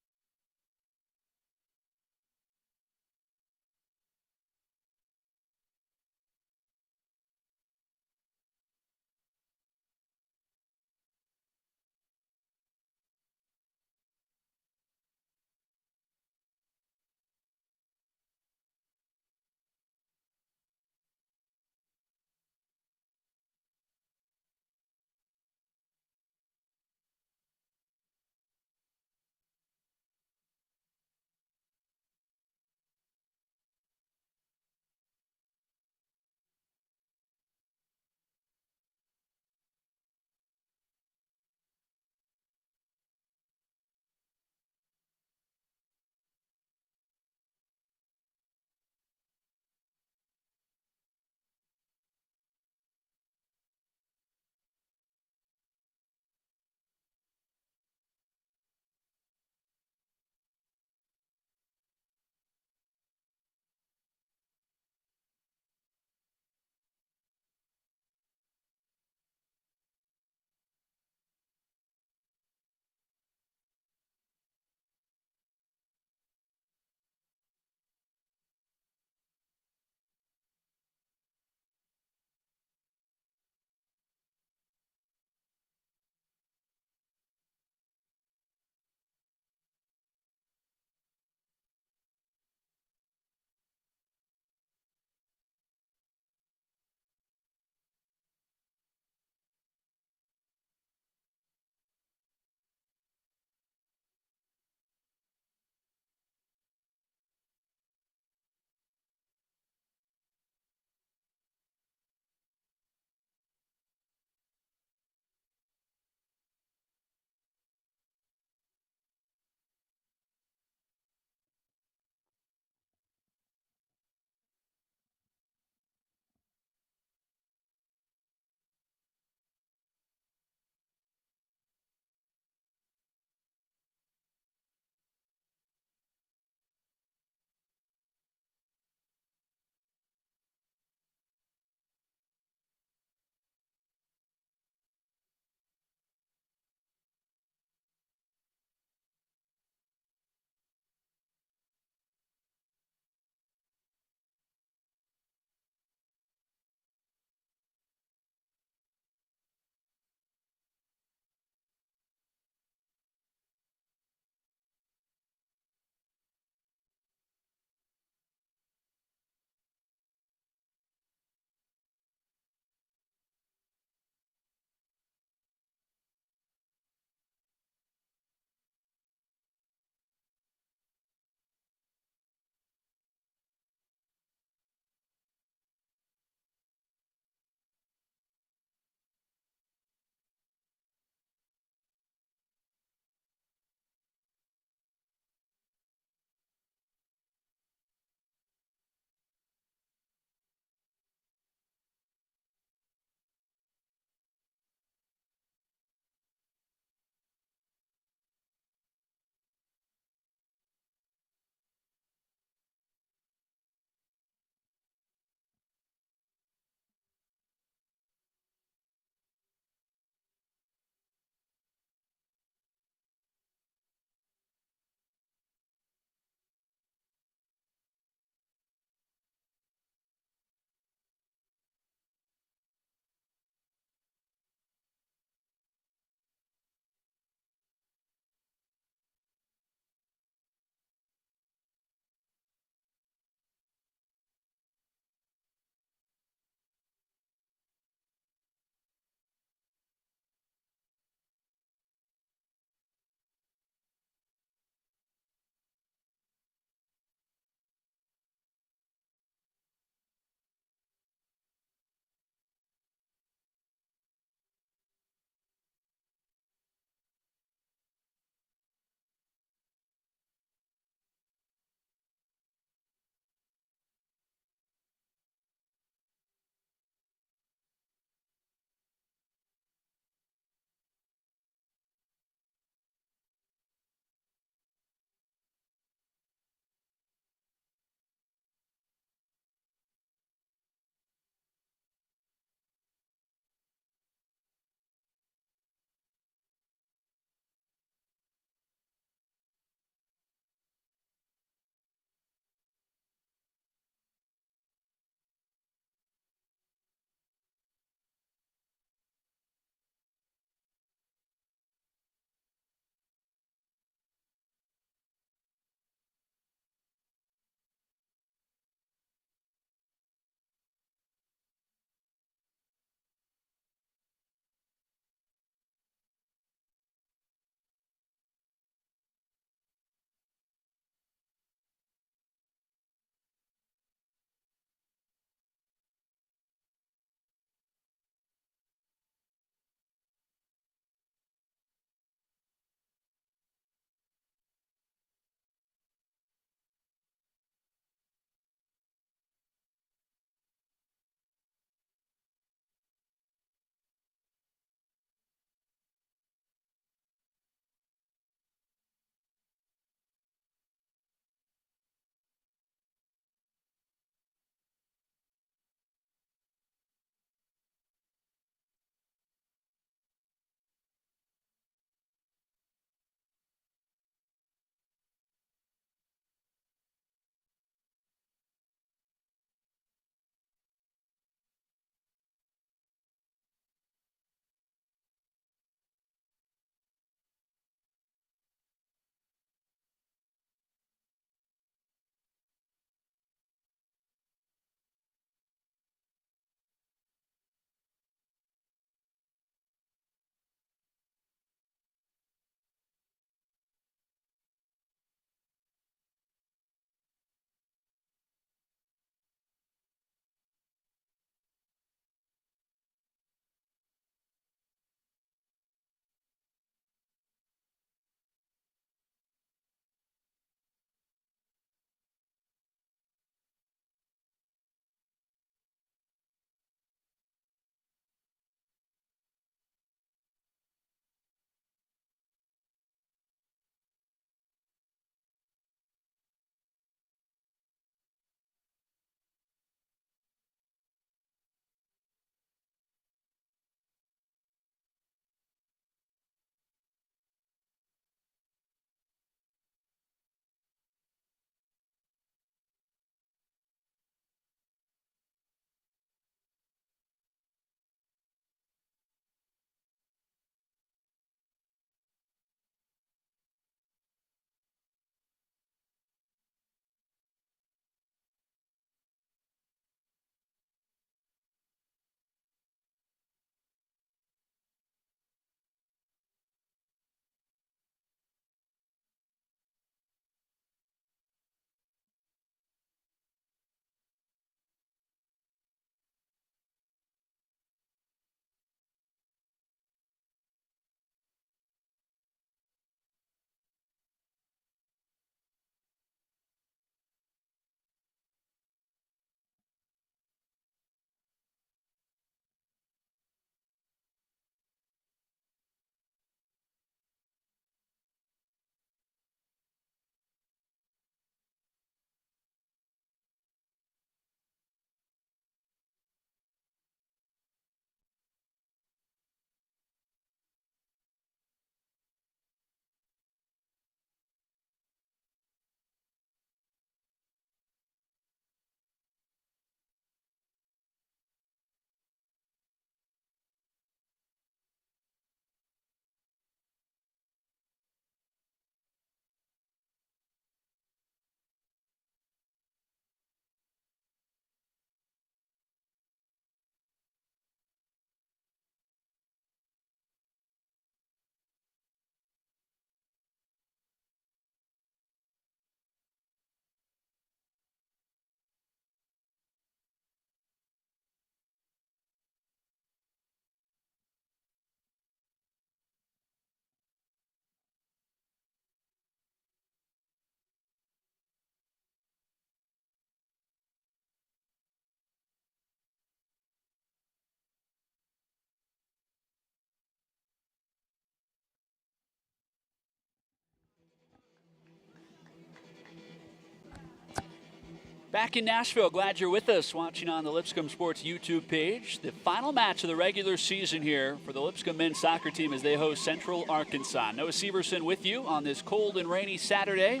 Back in Nashville, glad you're with us watching on the Lipscomb Sports YouTube page. The final match of the regular season here for the Lipscomb men's soccer team as they host Central Arkansas. Noah Severson with you on this cold and rainy Saturday.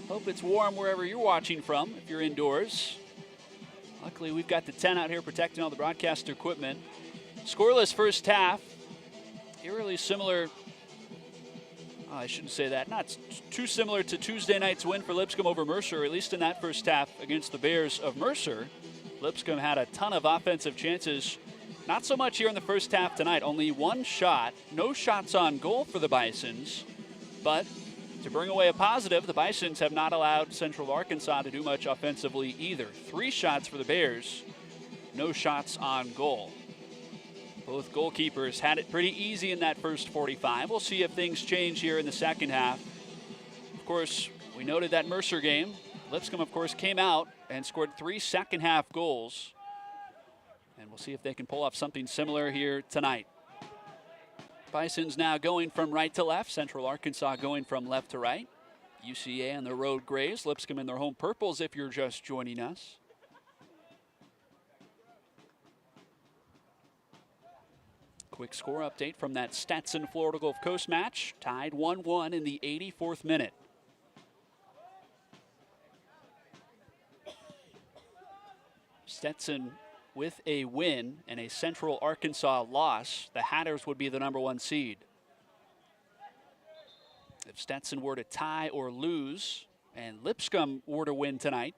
Hope it's warm wherever you're watching from if you're indoors. Luckily, we've got the tent out here protecting all the broadcast equipment. Scoreless first half. Eerily similar. I shouldn't say that. Not too similar to Tuesday night's win for Lipscomb over Mercer, at least in that first half against the Bears of Mercer. Lipscomb had a ton of offensive chances. Not so much here in the first half tonight. Only one shot. No shots on goal for the Bisons. But to bring away a positive, the Bisons have not allowed Central Arkansas to do much offensively either. 3 shots for the Bears. No shots on goal. Both goalkeepers had it pretty easy in that first 45. We'll see if things change here in the second half. Of course, we noted that Mercer game. Lipscomb, of course, came out and scored 3 second half goals. And we'll see if they can pull off something similar here tonight. Bisons now going from right to left. Central Arkansas going from left to right. UCA on their road grays. Lipscomb in their home purples if you're just joining us. Quick score update from that Stetson Florida Gulf Coast match. Tied 1-1 in the 84th minute. Stetson with a win and a Central Arkansas loss. The Hatters would be the #1 seed. If Stetson were to tie or lose and Lipscomb were to win tonight,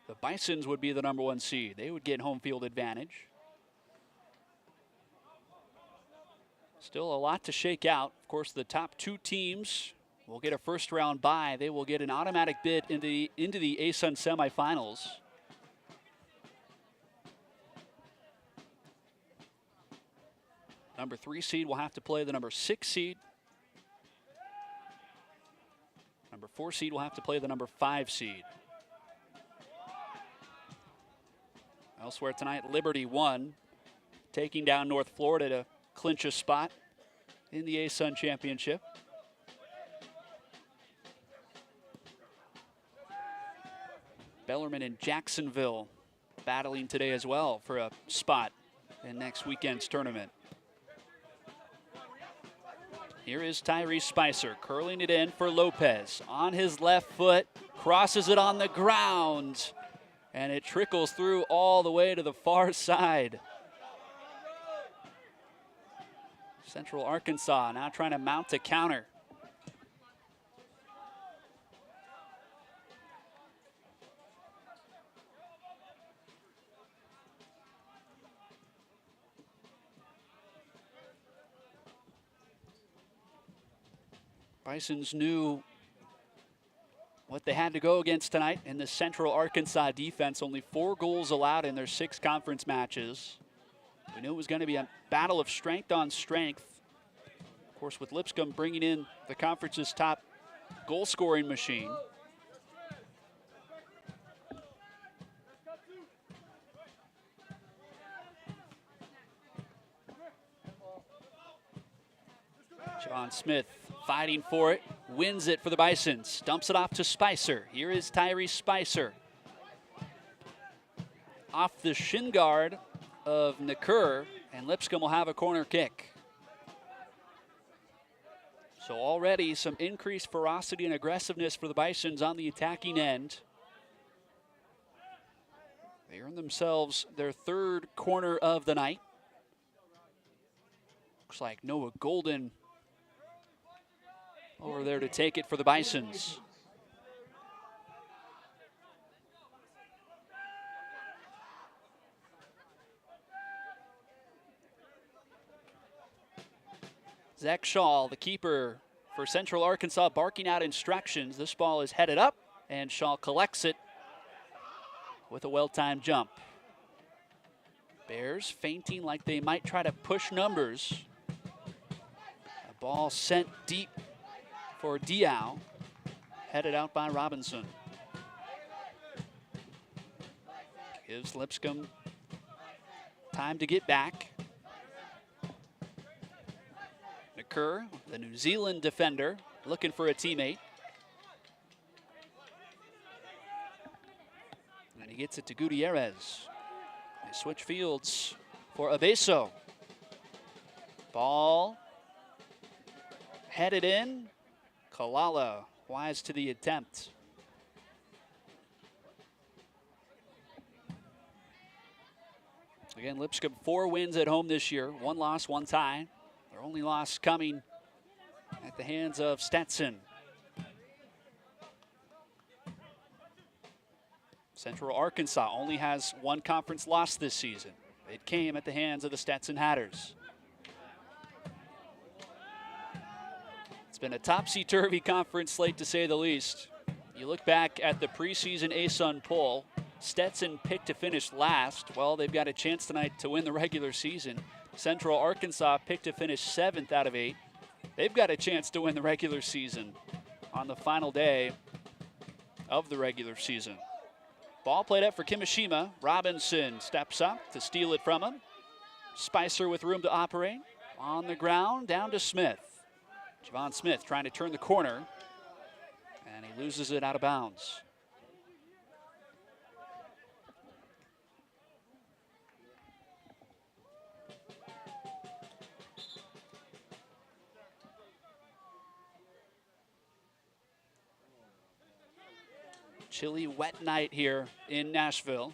the Bisons would be the #1 seed. They would get home field advantage. Still a lot to shake out. Of course, the top 2 teams will get a first round bye. They will get an automatic bid into the ASUN semifinals. #3 seed will have to play the #6 seed. #4 seed will have to play the #5 seed. Elsewhere tonight, Liberty won, taking down North Florida to clinch a spot in the ASUN championship. Bellarmine and Jacksonville battling today as well for a spot in next weekend's tournament. Here is Tyrese Spicer curling it in for Lopez. On his left foot, crosses it on the ground, and it trickles through all the way to the far side. Central Arkansas now trying to mount a counter. Bisons knew what they had to go against tonight in the Central Arkansas defense. Only 4 goals allowed in their 6 conference matches. We knew it was going to be a battle of strength on strength. Of course, with Lipscomb bringing in the conference's top goal scoring machine. John Smith fighting for it, wins it for the Bisons, dumps it off to Spicer. Here is Tyrese Spicer. Off the shin guard of Nakur, and Lipscomb will have a corner kick. So already some increased ferocity and aggressiveness for the Bisons on the attacking end. They earn themselves their 3rd corner of the night. Looks like Noah Golden over there to take it for the Bisons. Zach Shaw, the keeper for Central Arkansas, barking out instructions. This ball is headed up, and Shaw collects it with a well-timed jump. Bears feinting like they might try to push numbers. A ball sent deep for Diao, headed out by Robinson. Gives Lipscomb time to get back. Nakur, the New Zealand defender, looking for a teammate. he gets it to Gutierrez. They switch fields for Abeso. Ball headed in. Kalala wise to the attempt. Again, Lipscomb 4 wins at home this year. 1 loss, 1 tie. Their only loss coming at the hands of Stetson. Central Arkansas only has 1 conference loss this season. It came at the hands of the Stetson Hatters. It's been a topsy-turvy conference slate, to say the least. You look back at the preseason ASUN poll, Stetson picked to finish last. Well, they've got a chance tonight to win the regular season. Central Arkansas picked to finish 7th out of 8. They've got a chance to win the regular season on the final day of the regular season. Ball played up for Kimishima. Robinson steps up to steal it from him. Spicer with room to operate. On the ground, down to Smith. Javon Smith trying to turn the corner, and he loses it out of bounds. Chilly, wet night here in Nashville.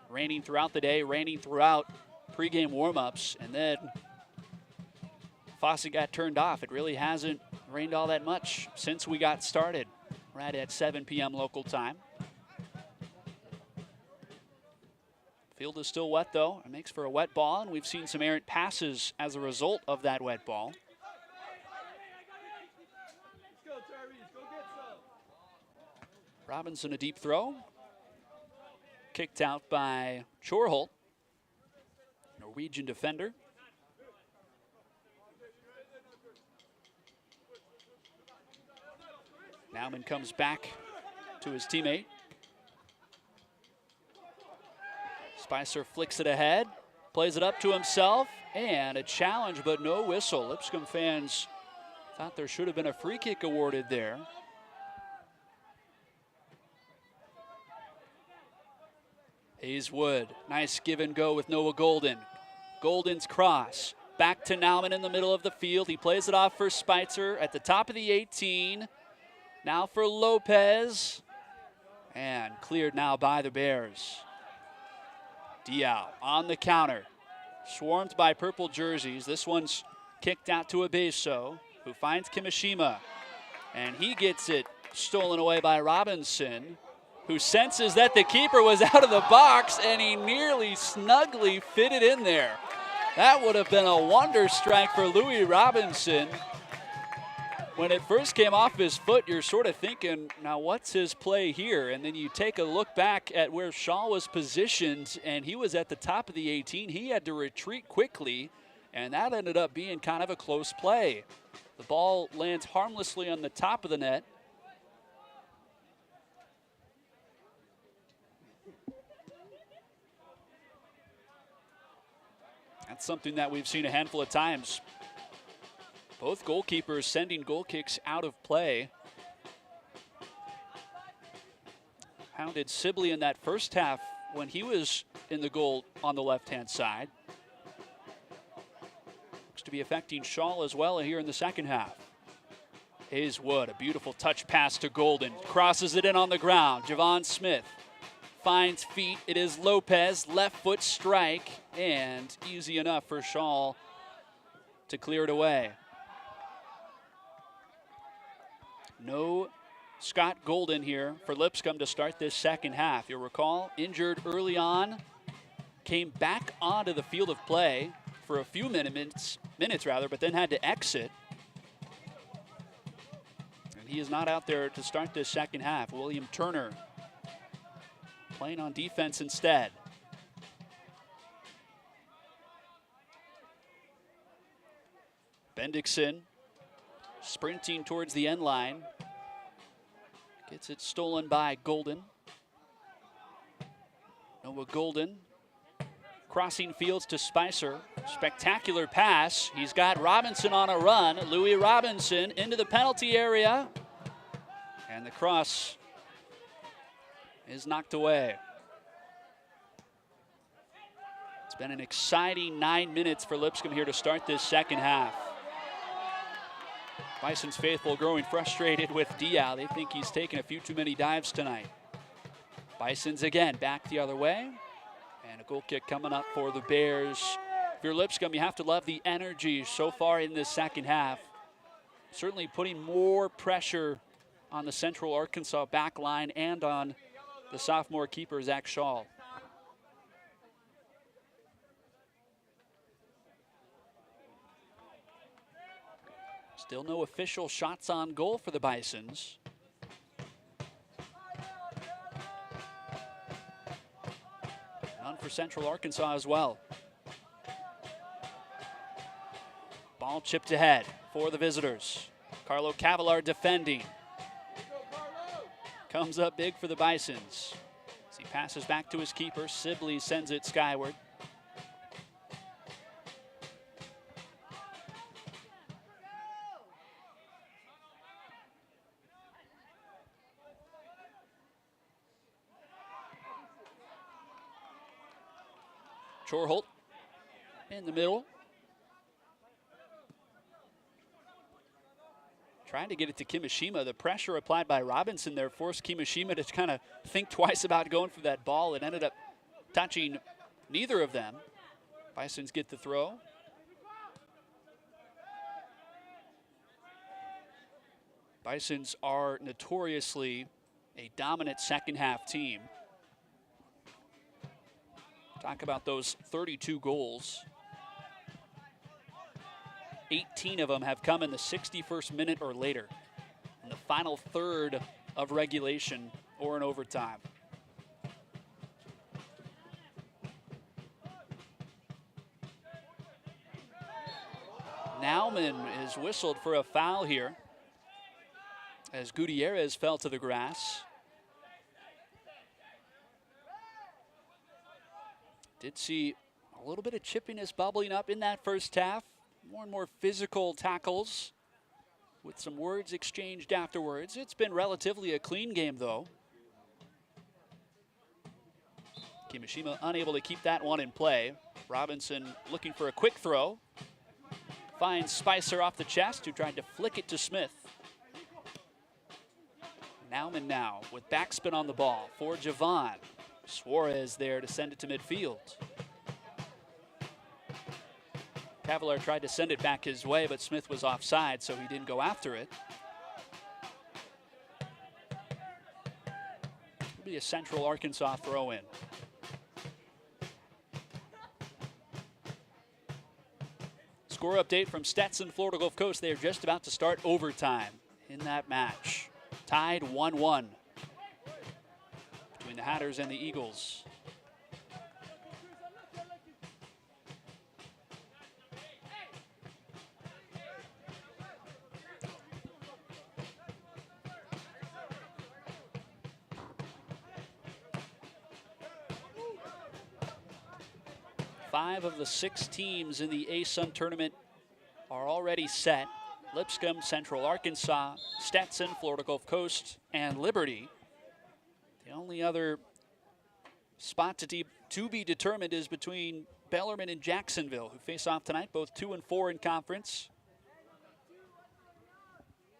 Raining throughout the day, raining throughout pregame warm-ups, and then faucet got turned off. It really hasn't rained all that much since we got started, right at 7 p.m. local time. Field is still wet, though. It makes for a wet ball, and we've seen some errant passes as a result of that wet ball. Robinson, a deep throw. Kicked out by Chorholt, Norwegian defender. Nauman comes back to his teammate. Spicer flicks it ahead, plays it up to himself, and a challenge, but no whistle. Lipscomb fans thought there should have been a free kick awarded there. Hayes-Wood, nice give and go with Noah Golden. Golden's cross, back to Nauman in the middle of the field. He plays it off for Spicer at the top of the 18. Now for Lopez, and cleared now by the Bears. Diao on the counter, swarmed by purple jerseys. This one's kicked out to Abeso, who finds Kimishima, and he gets it stolen away by Robinson, who senses that the keeper was out of the box, and he nearly snugly fitted in there. That would have been a wonder strike for Louis Robinson. When it first came off his foot, you're sort of thinking, now what's his play here? And then you take a look back at where Shaw was positioned, and he was at the top of the 18. He had to retreat quickly, and that ended up being kind of a close play. The ball lands harmlessly on the top of the net. That's something that we've seen a handful of times. Both goalkeepers sending goal kicks out of play. Hounded Sibley in that first half when he was in the goal on the left-hand side. Looks to be affecting Shaw as well here in the second half. Hayes-Wood, a beautiful touch pass to Golden. Crosses it in on the ground. Javon Smith finds feet. It is Lopez, left foot strike, and easy enough for Shaw to clear it away. No Scott Golden here for Lipscomb to start this second half. You'll recall, injured early on, came back onto the field of play for a few minutes, but then had to exit. And he is not out there to start this second half. William Turner playing on defense instead. Bendixson sprinting towards the end line. Gets it stolen by Golden. Noah Golden crossing fields to Spicer. Spectacular pass. He's got Robinson on a run. Louis Robinson into the penalty area. And the cross is knocked away. It's been an exciting 9 minutes for Lipscomb here to start this second half. Bison's faithful growing frustrated with Diao. They think he's taken a few too many dives tonight. Bison's again back the other way. And a goal kick coming up for the Bears. If you're Lipscomb, you have to love the energy so far in this second half. Certainly putting more pressure on the Central Arkansas back line and on the sophomore keeper, Zach Shaw. Still no official shots on goal for the Bisons. None for Central Arkansas as well. Ball chipped ahead for the visitors. Carlo Cavallard defending. Comes up big for the Bisons. As he passes back to his keeper, Sibley sends it skyward. Chorholt in the middle. Trying to get it to Kimishima. The pressure applied by Robinson there forced Kimishima to kind of think twice about going for that ball. It ended up touching neither of them. Bisons get the throw. Bisons are notoriously a dominant second half team. Talk about those 32 goals. 18 of them have come in the 61st minute or later, in the final third of regulation or in overtime. Nauman is whistled for a foul here as Gutierrez fell to the grass. Did see a little bit of chippiness bubbling up in that first half. More and more physical tackles with some words exchanged afterwards. It's been relatively a clean game, though. Kimishima unable to keep that one in play. Robinson looking for a quick throw. Finds Spicer off the chest, who tried to flick it to Smith. Nauman now with backspin on the ball for Javon. Suarez there to send it to midfield. Cavallard tried to send it back his way, but Smith was offside, so he didn't go after it. It'll be a Central Arkansas throw-in. Score update from Stetson, Florida Gulf Coast. They are just about to start overtime in that match. Tied 1-1 between the Hatters and the Eagles. Five of the 6 teams in the ASUN tournament are already set. Lipscomb, Central Arkansas, Stetson, Florida Gulf Coast, and Liberty. The only other spot to be determined is between Bellarmine and Jacksonville, who face off tonight, both 2 and 4 in conference.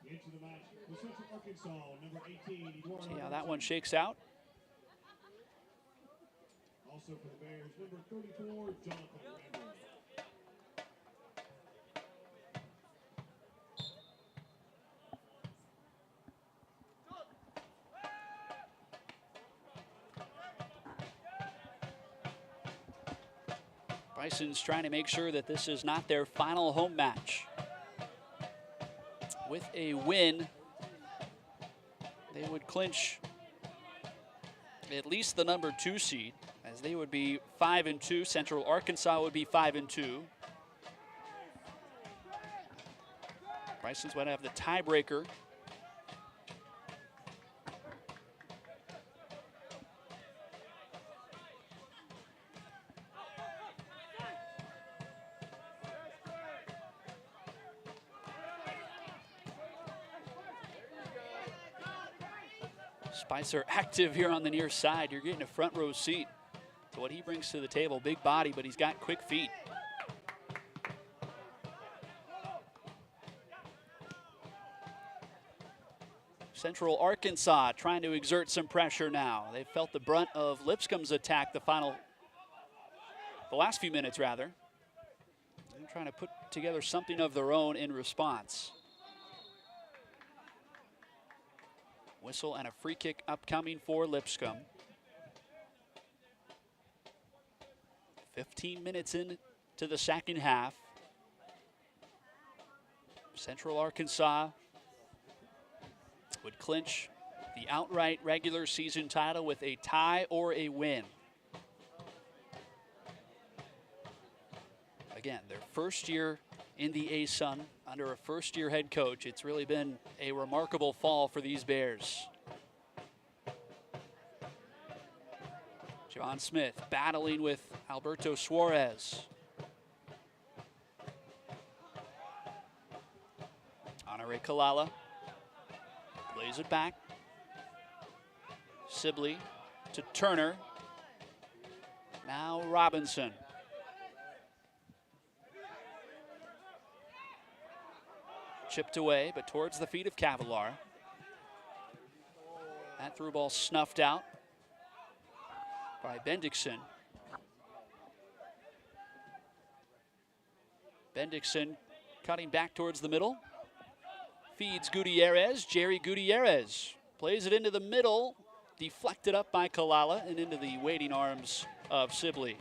Into the match, the Central Arkansas, number 18, Eduardo. See how that one shakes out. Also for the Bears, number 34, Jonathan Randall. Bison's trying to make sure that this is not their final home match. With a win, they would clinch at least the number 2 seed, as they would be 5-2. Central Arkansas would be 5-2. Bisons would have the tiebreaker. Spicer active here on the near side. You're getting a front row seat to what he brings to the table. Big body, but he's got quick feet. Central Arkansas trying to exert some pressure now. They felt the brunt of Lipscomb's attack the last few minutes rather. They're trying to put together something of their own in response. Whistle and a free kick upcoming for Lipscomb. 15 minutes into the second half. Central Arkansas would clinch the outright regular season title with a tie or a win. Again, their first year in the ASUN under a first-year head coach. It's really been a remarkable fall for these Bears. John Smith battling with Alberto Suarez. Honore Kalala plays it back. Sibley to Turner. Now Robinson. Chipped away, but towards the feet of Cavalar. That through ball snuffed out by Bendixson. Bendixson cutting back towards the middle. Feeds Gutierrez. Jerry Gutierrez plays it into the middle. Deflected up by Kalala and into the waiting arms of Sibley.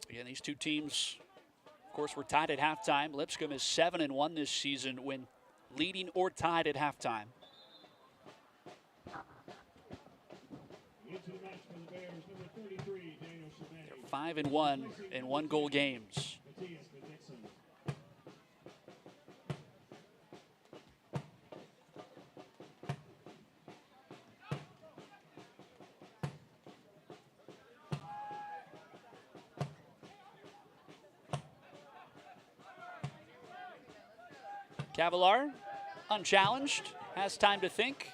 Again, these two teams, of course, were tied at halftime. Lipscomb is 7-1 this season when leading or tied at halftime. Into the match for the Bears, number 33, Daniel Chavez. They're 5-1 in one-goal games. Matthias Dixon. Cavalar, unchallenged, has time to think.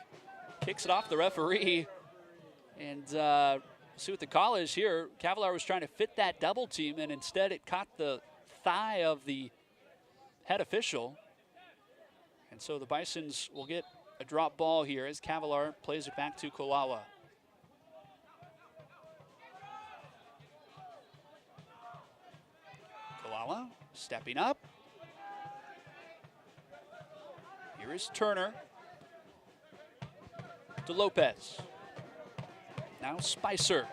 Kicks it off the referee. And see what the call is here. Cavalar was trying to fit that double team, and instead it caught the thigh of the head official. And so the Bisons will get a drop ball here as Cavalar plays it back to Kalala. Kalala stepping up. Here is Turner to Lopez. Now Spicer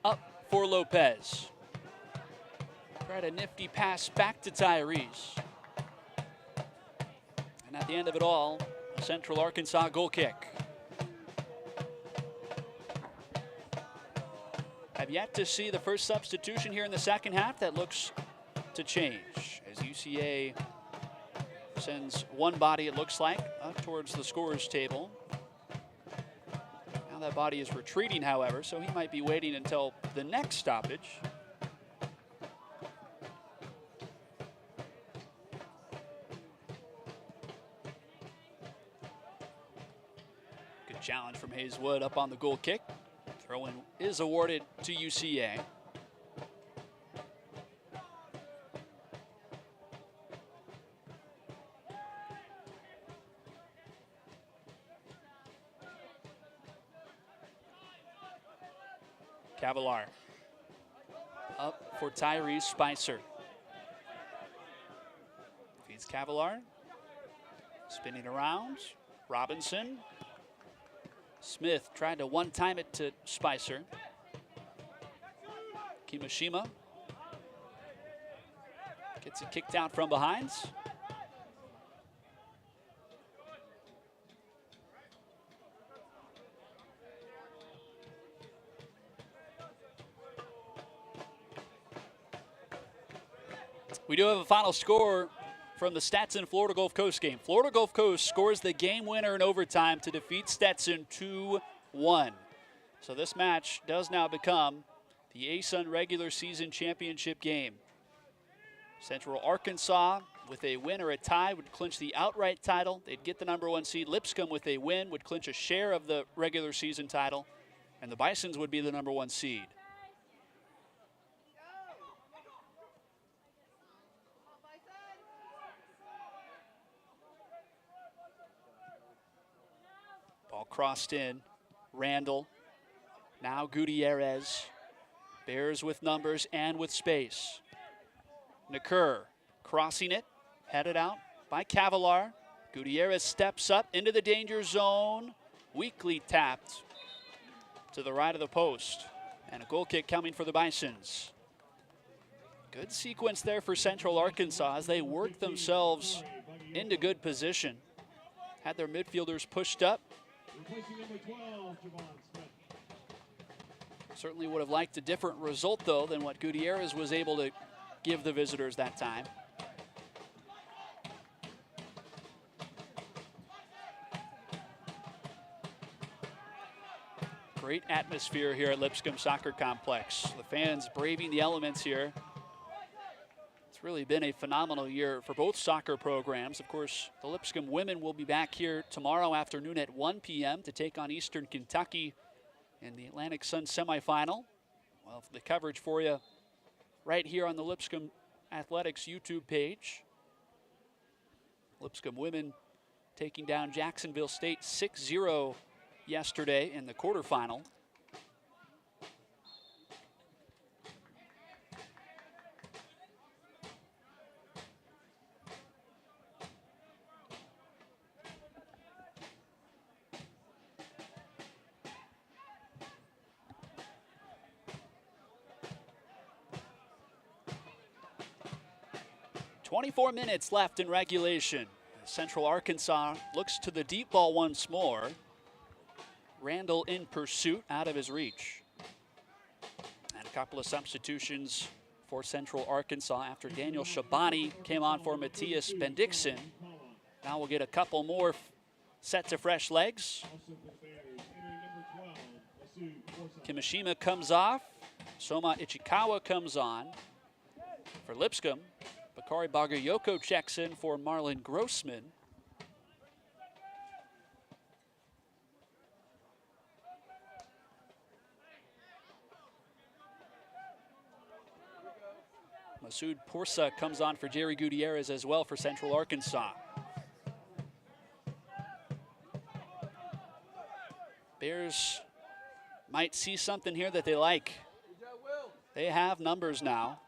up for Lopez. Tried a nifty pass back to Tyrese. And at the end of it all, a Central Arkansas goal kick. Have yet to see the first substitution here in the second half. That looks to change as UCA sends one body, it looks like, up towards the scorer's table. Now that body is retreating, however, so he might be waiting until the next stoppage. Good challenge from Hayeswood up on the goal kick. Throw-in is awarded to UCA. Cavalar up for Tyrese Spicer. Feeds Cavalar. Spinning around. Robinson. Smith tried to one-time it to Spicer. Kimishima gets it kicked out from behind. We do have a final score from the Stetson Florida Gulf Coast game. Florida Gulf Coast scores the game winner in overtime to defeat Stetson 2-1. So this match does now become the ASUN regular season championship game. Central Arkansas, with a win or a tie, would clinch the outright title. They'd get the #1 seed. Lipscomb, with a win, would clinch a share of the regular season title. And the Bisons would be the #1 seed. Ball crossed in. Randall. Now Gutierrez. Bears with numbers and with space. Nakur crossing it. Headed out by Cavalar. Gutierrez steps up into the danger zone. Weakly tapped to the right of the post. And a goal kick coming for the Bisons. Good sequence there for Central Arkansas as they work themselves into good position. Had their midfielders pushed up. Certainly would have liked a different result, though, than what Gutierrez was able to give the visitors that time. Great atmosphere here at Lipscomb Soccer Complex. The fans braving the elements here. It's really been a phenomenal year for both soccer programs. Of course, the Lipscomb women will be back here tomorrow afternoon at 1 p.m. to take on Eastern Kentucky in the Atlantic Sun semifinal. Well, the coverage for you right here on the Lipscomb Athletics YouTube page. Lipscomb women taking down Jacksonville State 6-0 yesterday in the quarterfinal. .24 minutes left in regulation. Central Arkansas looks to the deep ball once more. Randall in pursuit, out of his reach. And a couple of substitutions for Central Arkansas after Daniel Shabani came on for Matthias Bendixson. Now we'll get a couple more sets of fresh legs. Kimishima comes off. Soma Ichikawa comes on. For Lipscomb, Bakari Bagayoko checks in for Marlon Grossman. Masoud Porsa comes on for Jerry Gutierrez as well for Central Arkansas. Bears might see something here that they like. They have numbers now.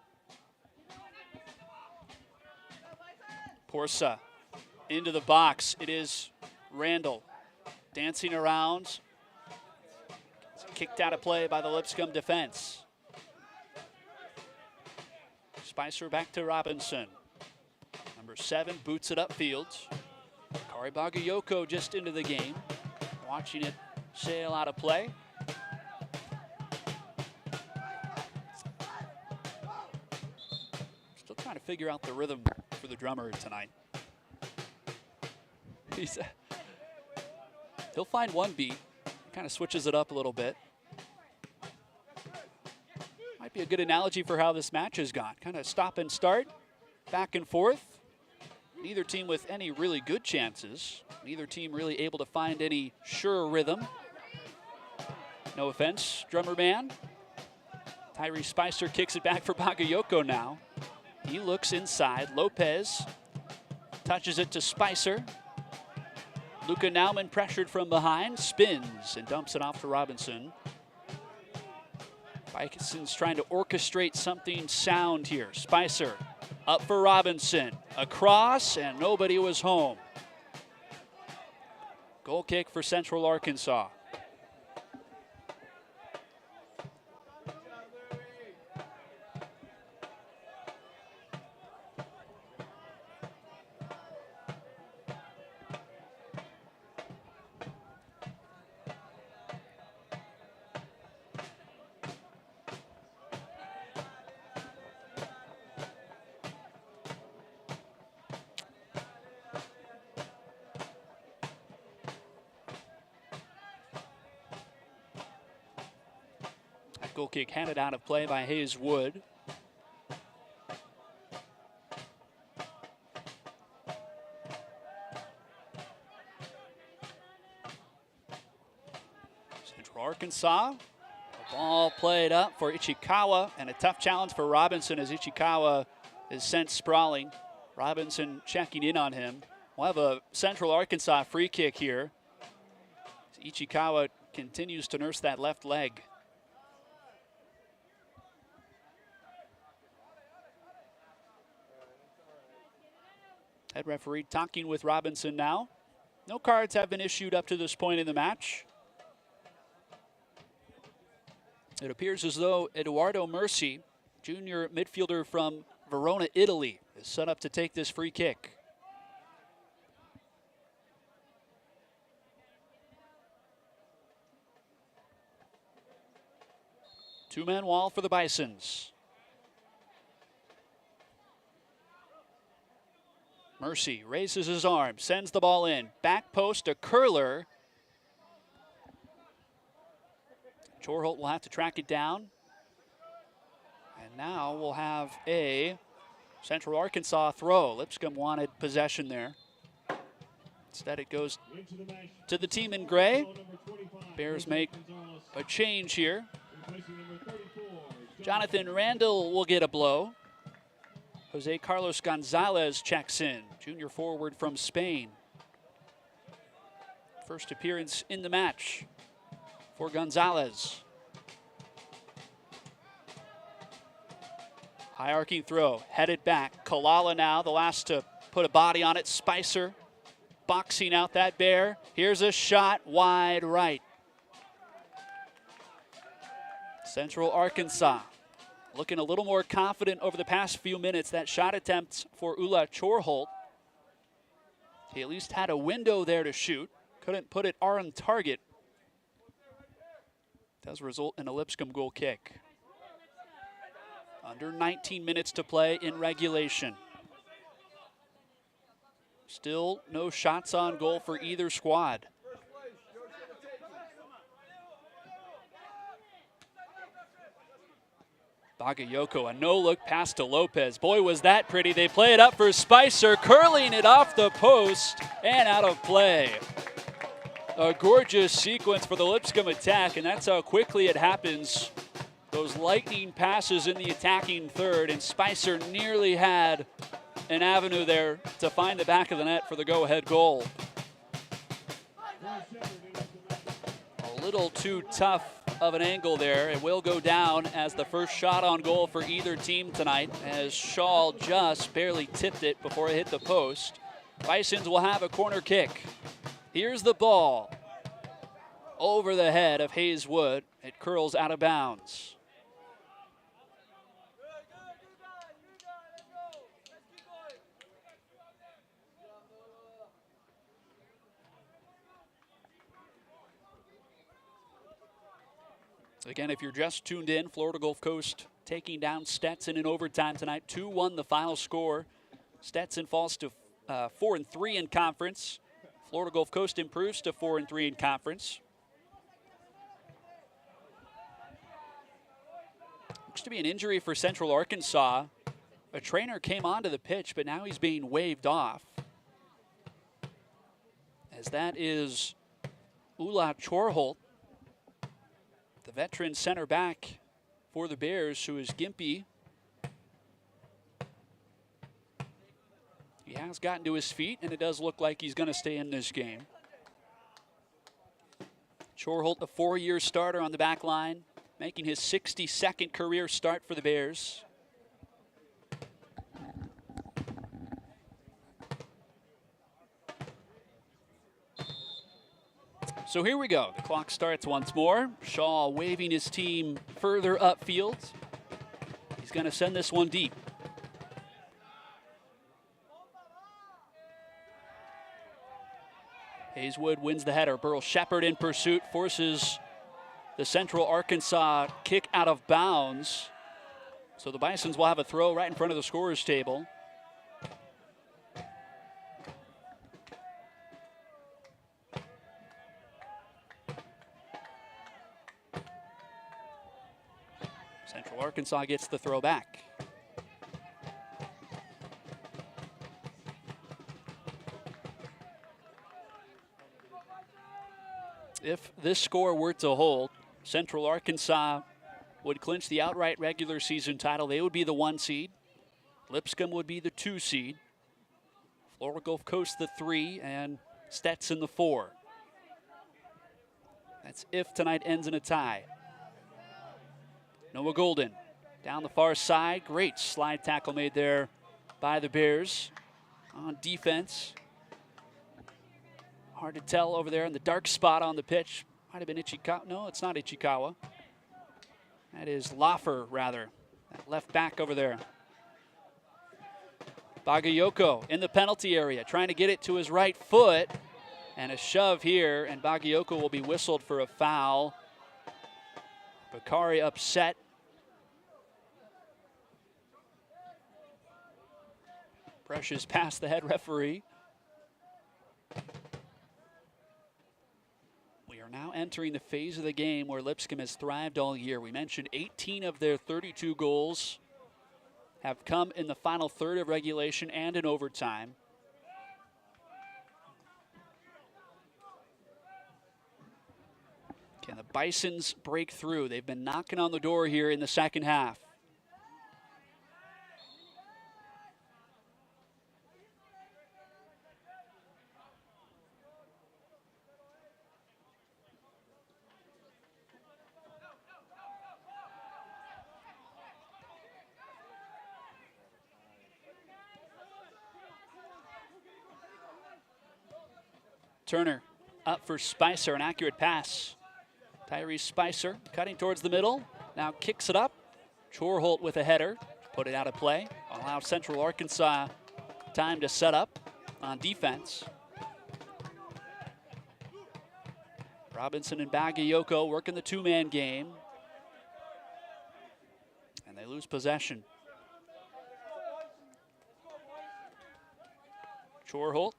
Porsa into the box. It is Randall dancing around. It's kicked out of play by the Lipscomb defense. Spicer back to Robinson. Number 7 boots it upfield. Kari Bagayoko just into the game. Watching it sail out of play. Still trying to figure out the rhythm for the drummer tonight. He'll find one beat. Kind of switches it up a little bit. Might be a good analogy for how this match has gone. Kind of stop and start, back and forth. Neither team with any really good chances. Neither team really able to find any sure rhythm. No offense, drummer man. Tyree Spicer kicks it back for Bagayoko now. He looks inside. Lopez touches it to Spicer. Luca Nauman pressured from behind, spins and dumps it off to Robinson. Bison's trying to orchestrate something sound here. Spicer up for Robinson. Across, and nobody was home. Goal kick for Central Arkansas. Goal kick handed out of play by Hayes Wood. Central Arkansas. The ball played up for Ichikawa, and a tough challenge for Robinson as Ichikawa is sent sprawling. Robinson checking in on him. We'll have a Central Arkansas free kick here. Ichikawa continues to nurse that left leg. Head referee talking with Robinson now. No cards have been issued up to this point in the match. It appears as though Eduardo Mercy, junior midfielder from Verona, Italy, is set up to take this free kick. Two-man wall for the Bisons. Mercy raises his arm, sends the ball in. Back post, a curler. Chorholt will have to track it down. And now we'll have a Central Arkansas throw. Lipscomb wanted possession there. Instead it goes to the team in gray. Bears make a change here. Jonathan Randall will get a blow. Jose Carlos Gonzalez checks in, junior forward from Spain. First appearance in the match for Gonzalez. High arcing throw, headed back. Kalala now, the last to put a body on it. Spicer boxing out that bear. Here's a shot wide right. Central Arkansas looking a little more confident over the past few minutes. That shot attempt for Ula Chorholt. He at least had a window there to shoot. Couldn't put it on target. Does result in a Lipscomb goal kick. Under 19 minutes to play in regulation. Still no shots on goal for either squad. Bagayoko, a no-look pass to Lopez. Boy, was that pretty. They play it up for Spicer, curling it off the post and out of play. A gorgeous sequence for the Lipscomb attack, and that's how quickly it happens. Those lightning passes in the attacking third, and Spicer nearly had an avenue there to find the back of the net for the go-ahead goal. A little too tough of an angle there. It will go down as the first shot on goal for either team tonight, as Shaw just barely tipped it before it hit the post. Bisons will have a corner kick. Here's the ball over the head of Hayes Wood. It curls out of bounds. Again, if you're just tuned in, Florida Gulf Coast taking down Stetson in overtime tonight. 2-1 the final score. Stetson falls to 4-3 in conference. Florida Gulf Coast improves to 4-3 in conference. Looks to be an injury for Central Arkansas. A trainer came onto the pitch, but now he's being waved off. As that is Ula Chorholt, the veteran center back for the Bears, who is gimpy. He has gotten to his feet, and it does look like he's going to stay in this game. Chorholt, a 4-year starter on the back line, making his 62nd career start for the Bears. So here we go. The clock starts once more. Shaw waving his team further upfield. He's going to send this one deep. Hayeswood wins the header. Burl Shepard in pursuit, forces the Central Arkansas kick out of bounds. So the Bisons will have a throw right in front of the scorer's table. Arkansas gets the throw back. If this score were to hold, Central Arkansas would clinch the outright regular season title. They would be the 1 seed. Lipscomb would be the 2 seed. Florida Gulf Coast the 3, and Stetson the 4. That's if tonight ends in a tie. Noah Golden down the far side. Great slide tackle made there by the Bears on defense. Hard to tell over there in the dark spot on the pitch. Might have been Ichikawa. No, it's not Ichikawa. That is Laffer, rather. That left back over there. Bagayoko in the penalty area, trying to get it to his right foot. And a shove here, and Bagayoko will be whistled for a foul. Bakari upset. Brushes past the head referee. We are now entering the phase of the game where Lipscomb has thrived all year. We mentioned 18 of their 32 goals have come in the final third of regulation and in overtime. Can the Bisons break through? They've been knocking on the door here in the second half. Turner up for Spicer, an accurate pass. Tyrese Spicer cutting towards the middle, now kicks it up. Chorholt with a header, put it out of play. Allow Central Arkansas time to set up on defense. Robinson and Bagayoko working the 2-man game. And they lose possession. Chorholt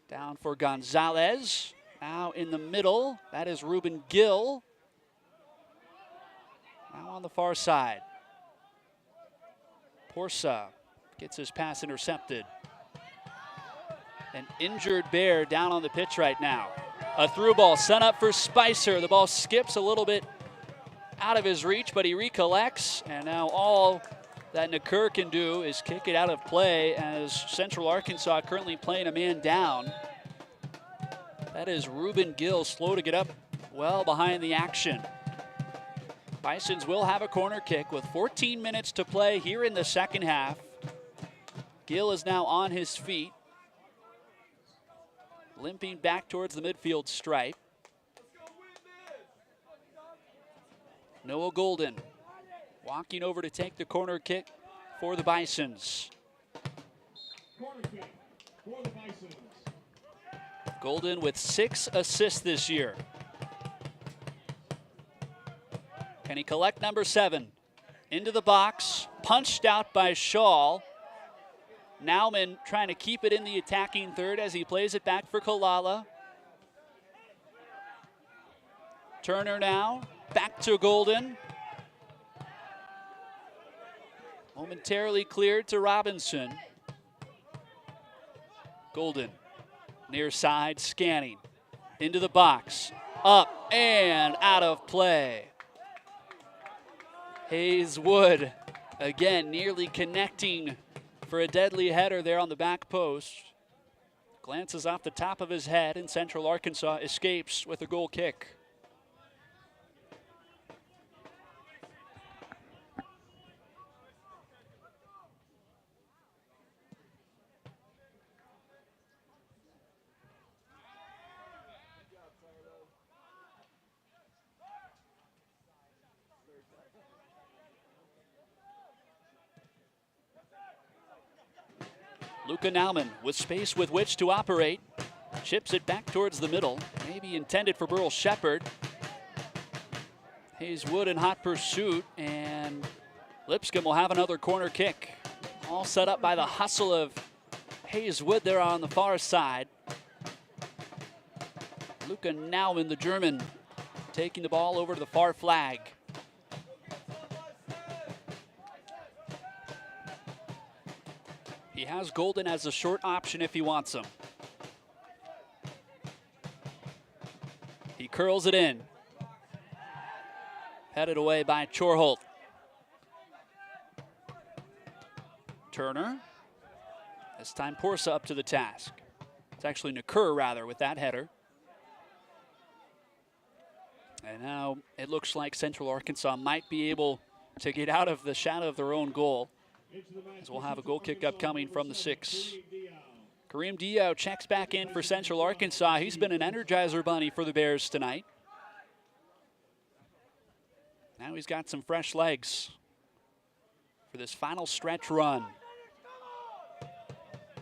down for Gonzalez. Now in the middle, that is Ruben Gill. Now on the far side. Porsa gets his pass intercepted. An injured Bear down on the pitch right now. A through ball sent up for Spicer. The ball skips a little bit out of his reach, but he recollects. And now all that Nakur can do is kick it out of play as Central Arkansas currently playing a man down. That is Ruben Gill, slow to get up, well behind the action. Bisons will have a corner kick with 14 minutes to play here in the second half. Gill is now on his feet, limping back towards the midfield stripe. Noah Golden walking over to take the corner kick for the Bisons. Corner kick for the Bisons. Golden with 6 assists this year. Can he collect number 7? Into the box, punched out by Shaw. Nauman trying to keep it in the attacking third as he plays it back for Kalala. Turner now, back to Golden. Momentarily cleared to Robinson. Golden, near side, scanning. Into the box, up and out of play. Hayes Wood, again, nearly connecting for a deadly header there on the back post. Glances off the top of his head, and Central Arkansas escapes with a goal kick. Luka Nauman with space with which to operate. Chips it back towards the middle. Maybe intended for Burl Shepard. Hayes Wood in hot pursuit, and Lipscomb will have another corner kick. All set up by the hustle of Hayes Wood there on the far side. Luka Nauman, the German, taking the ball over to the far flag. He has Golden as a short option if he wants him. He curls it in. Headed away by Chorholt. Turner. This time Porsa up to the task. It's actually Nakur rather with that header. And now it looks like Central Arkansas might be able to get out of the shadow of their own goal, as we'll have a goal kick upcoming from the 6. Kareem Dio checks back in for Central Arkansas. He's been an Energizer bunny for the Bears tonight. Now he's got some fresh legs for this final stretch run.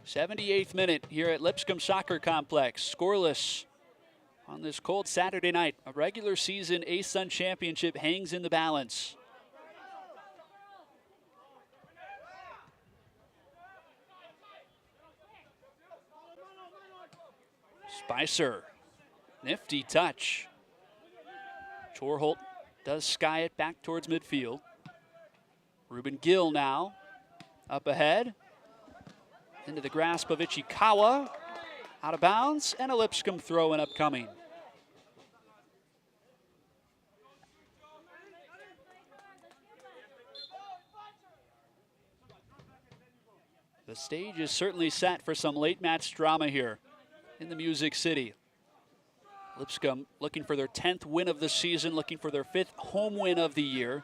78th minute here at Lipscomb Soccer Complex. Scoreless on this cold Saturday night. A regular season A-Sun championship hangs in the balance. Spicer, nifty touch. Chorholt does sky it back towards midfield. Ruben Gill now up ahead. Into the grasp of Ichikawa. Out of bounds, and a Lipscomb throw in upcoming. The stage is certainly set for some late match drama here in the Music City. Lipscomb looking for their 10th win of the season, looking for their 5th home win of the year.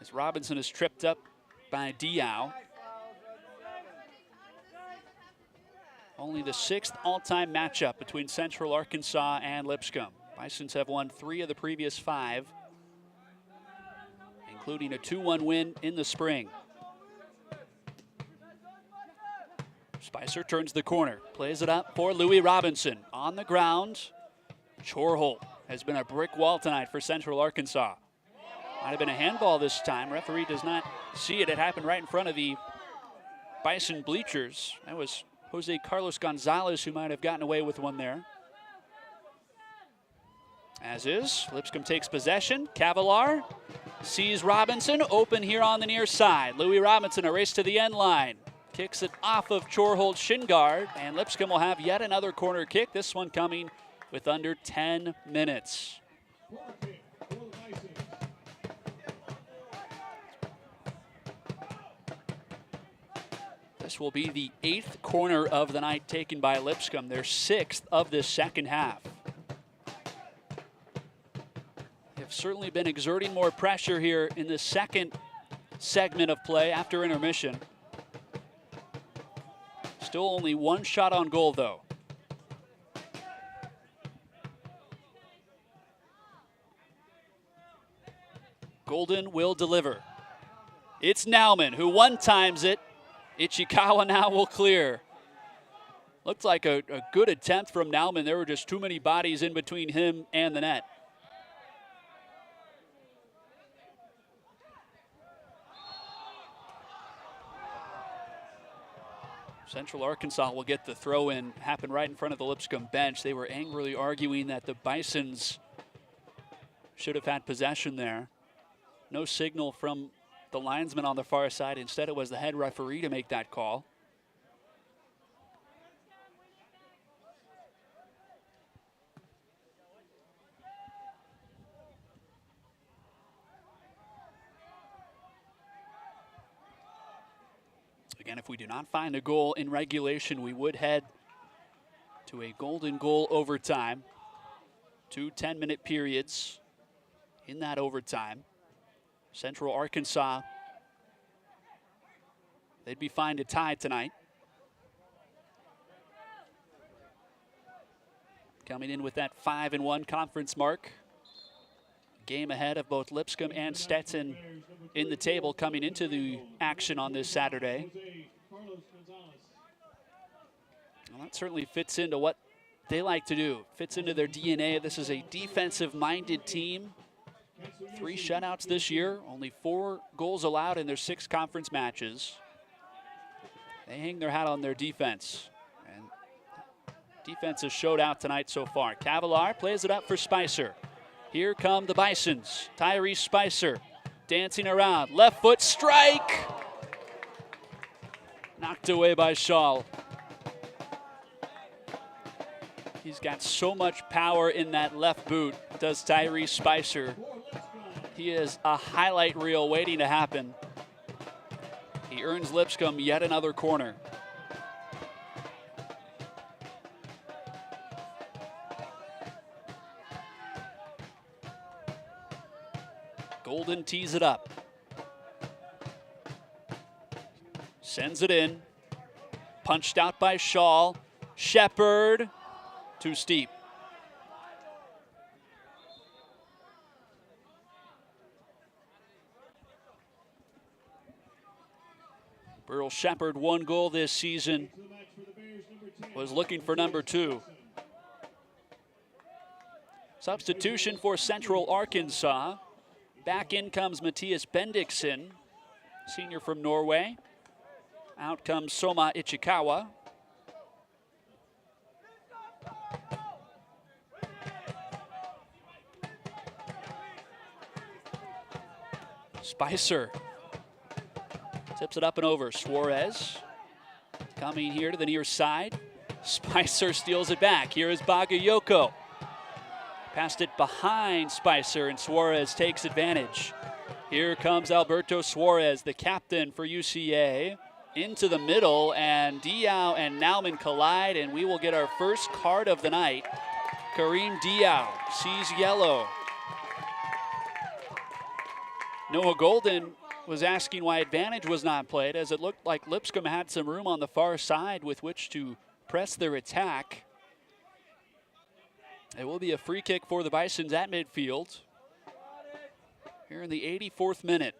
As Robinson is tripped up by Diao. Only the 6th all-time matchup between Central Arkansas and Lipscomb. Bisons have won 3 of the previous 5, including a 2-1 win in the spring. Spicer turns the corner, plays it up for Louis Robinson. On the ground, Chorholt has been a brick wall tonight for Central Arkansas. Might have been a handball this time. Referee does not see it. It happened right in front of the Bison bleachers. That was Jose Carlos Gonzalez who might have gotten away with one there. As is, Lipscomb takes possession. Cavalar sees Robinson open here on the near side. Louis Robinson, a race to the end line. Kicks it off of Chorholt's shin guard, and Lipscomb will have yet another corner kick. This one coming with under 10 minutes. This will be the 8th corner of the night taken by Lipscomb, their 6th of this second half. They've certainly been exerting more pressure here in the second segment of play after intermission. Still only 1 shot on goal, though. Golden will deliver. It's Nauman who one-times it. Ichikawa now will clear. Looked like a good attempt from Nauman. There were just too many bodies in between him and the net. Central Arkansas will get the throw in. Happened right in front of the Lipscomb bench. They were angrily arguing that the Bisons should have had possession there. No signal from the linesman on the far side. Instead, it was the head referee to make that call. Again, if we do not find a goal in regulation, we would head to a golden goal overtime. 2 10-minute periods in that overtime. Central Arkansas, they'd be fine to tie tonight. Coming in with that 5-1 conference mark. Game ahead of both Lipscomb and Stetson in the table coming into the action on this Saturday. Well, that certainly fits into what they like to do. Fits into their DNA. This is a defensive-minded team. 3 shutouts this year, only 4 goals allowed in their 6 conference matches. They hang their hat on their defense. And defense has showed out tonight so far. Cavalar plays it up for Spicer. Here come the Bisons. Tyrese Spicer dancing around. Left foot strike. Knocked away by Shaw. He's got so much power in that left boot, does Tyrese Spicer. He is a highlight reel waiting to happen. He earns Lipscomb yet another corner. Golden tees it up. Sends it in. Punched out by Shaw. Shepard. Too steep. Burrell Shepard, 1 goal this season. Was looking for number 2. Substitution for Central Arkansas. Back in comes Matthias Bendiksen, senior from Norway. Out comes Soma Ichikawa. Spicer tips it up and over. Suarez coming here to the near side. Spicer steals it back. Here is Bagayoko. Passed it behind Spicer, and Suarez takes advantage. Here comes Alberto Suarez, the captain for UCA, into the middle, and Diao and Nauman collide, and we will get our first card of the night. Kareem Diao sees yellow. Noah Golden was asking why advantage was not played, as it looked like Lipscomb had some room on the far side with which to press their attack. It will be a free kick for the Bisons at midfield here in the 84th minute.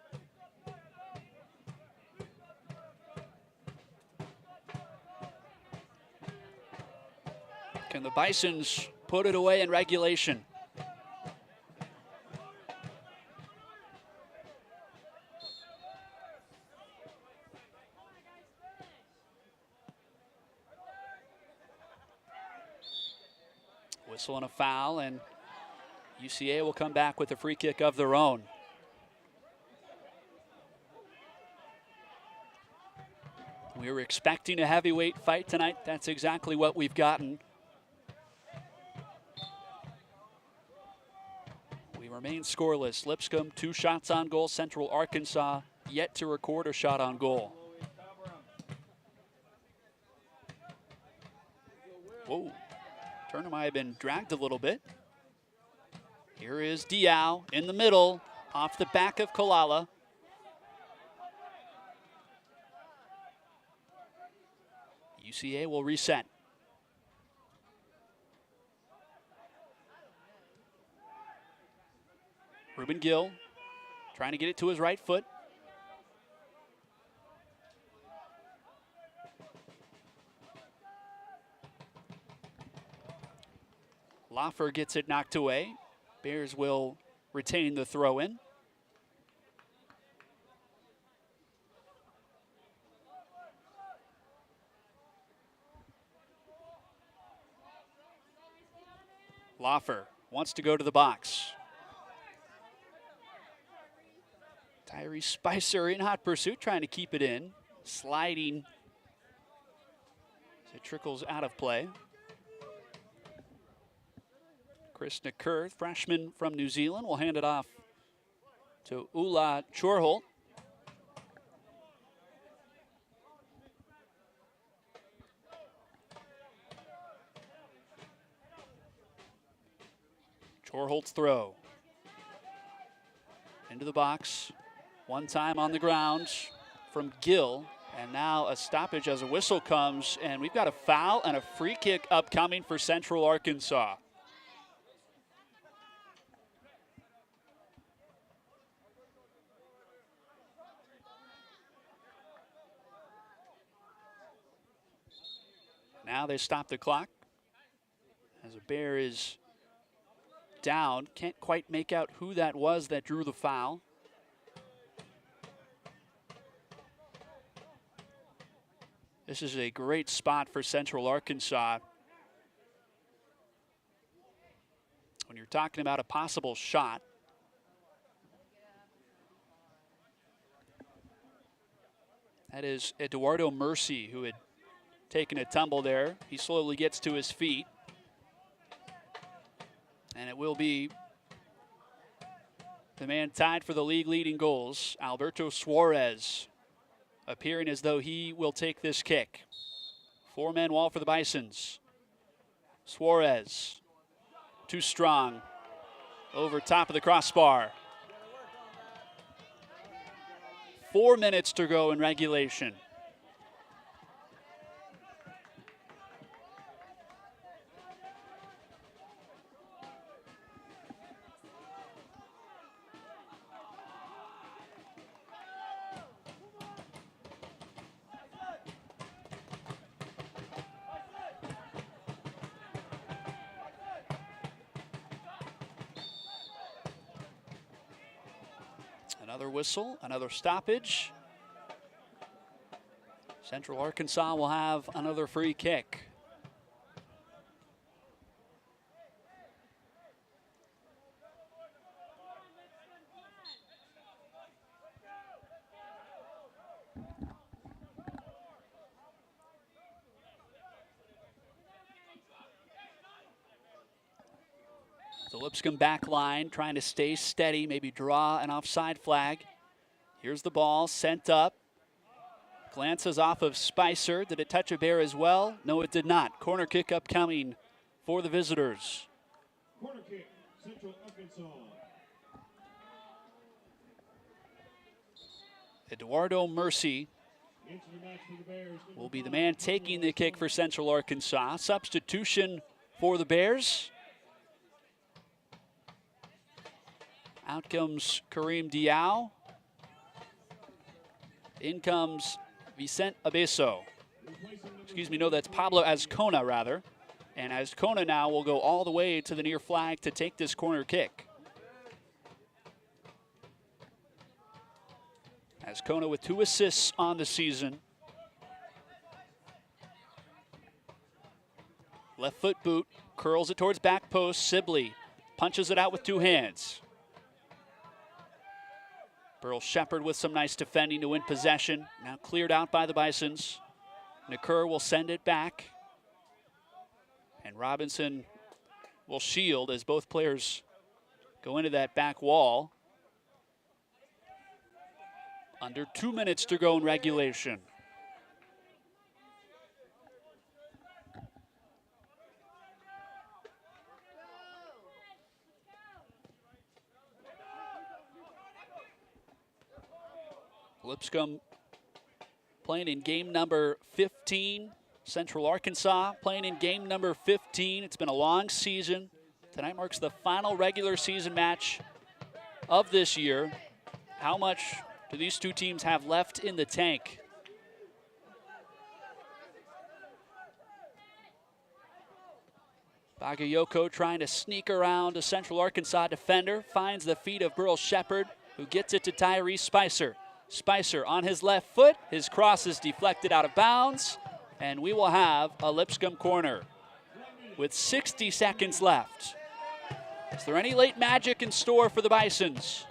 Can the Bisons put it away in regulation? Whistle and a foul, and UCA will come back with a free kick of their own. We were expecting a heavyweight fight tonight. That's exactly what we've gotten. We remain scoreless. Lipscomb, 2 shots on goal. Central Arkansas yet to record a shot on goal. Whoa. Turner might have been dragged a little bit. Here is Diao in the middle, off the back of Kalala. UCA will reset. Ruben Gill trying to get it to his right foot. Loffer gets it knocked away. Bears will retain the throw-in. Loffer wants to go to the box. Tyrese Spicer in hot pursuit, trying to keep it in. Sliding as it trickles out of play. Chris Nakur, freshman from New Zealand, will hand it off to Ula Chorholt. Chorholt's throw. Into the box. One time on the ground from Gill. And now a stoppage as a whistle comes. And we've got a foul and a free kick upcoming for Central Arkansas. Now they stop the clock as a Bear is down. Can't quite make out who that was that drew the foul. This is a great spot for Central Arkansas. When you're talking about a possible shot, That is Eduardo Mercy, who had taken a tumble there. He slowly gets to his feet. And it will be the man tied for the league leading goals, Alberto Suarez, appearing as though he will take this kick. Four-man wall for the Bisons. Suarez, too strong, over top of the crossbar. 4 minutes to go in regulation. Another whistle, another stoppage. Central Arkansas will have another free kick. The Lipscomb back line trying to stay steady, maybe draw an offside flag. Here's the ball sent up. Glances off of Spicer. Did it touch a bear as well? No, it did not. Corner kick upcoming for the visitors. Corner kick, Central Arkansas. Eduardo Mercy Into the match for the Bears. will be the man taking the kick for Central Arkansas. Substitution for the Bears. Out comes Kareem Diao. In comes Vicente Abeso. Excuse me, no, that's Pablo Azcona, rather. And Azcona now will go all the way to the near flag to take this corner kick. Azcona with 2 assists on the season. Left foot boot, curls it towards back post. Sibley punches it out with 2 hands. Burl Shepard with some nice defending to win possession. Now cleared out by the Bisons. Nakur will send it back. And Robinson will shield as both players go into that back wall. Under 2 minutes to go in regulation. Lipscomb playing in game number 15. Central Arkansas playing in game number 15. It's been a long season. Tonight marks the final regular season match of this year. How much do these two teams have left in the tank? Bagayoko trying to sneak around a Central Arkansas defender. Finds the feet of Burl Shepard, who gets it to Tyrese Spicer. Spicer on his left foot. His cross is deflected out of bounds. And we will have a Lipscomb corner with 60 seconds left. Is there any late magic in store for the Bisons?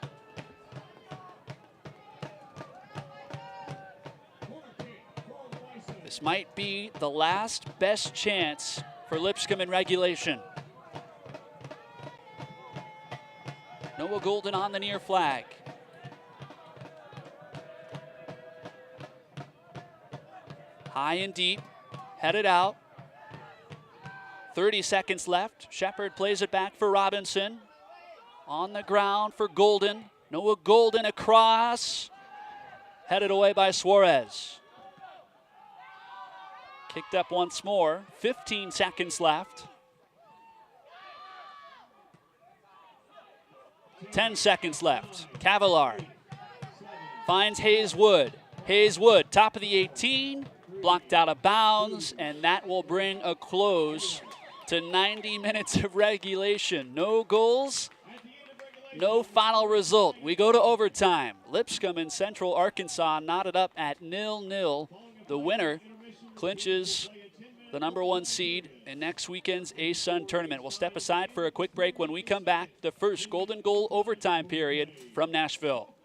This might be the last best chance for Lipscomb in regulation. Noah Golden on the near flag. High and deep, headed out. 30 seconds left. Shepard plays it back for Robinson. On the ground for Golden. Noah Golden across. Headed away by Suarez. Kicked up once more. 15 seconds left. 10 seconds left. Cavallard finds Hayes-Wood. Hayes-Wood, top of the 18. Blocked out of bounds, and that will bring a close to 90 minutes of regulation. No goals, no final result. We go to overtime. Lipscomb and Central Arkansas knotted up at 0-0. The winner clinches the #1 seed in next weekend's ASUN tournament. We'll step aside for a quick break. When we come back, the first Golden Goal overtime period from Nashville.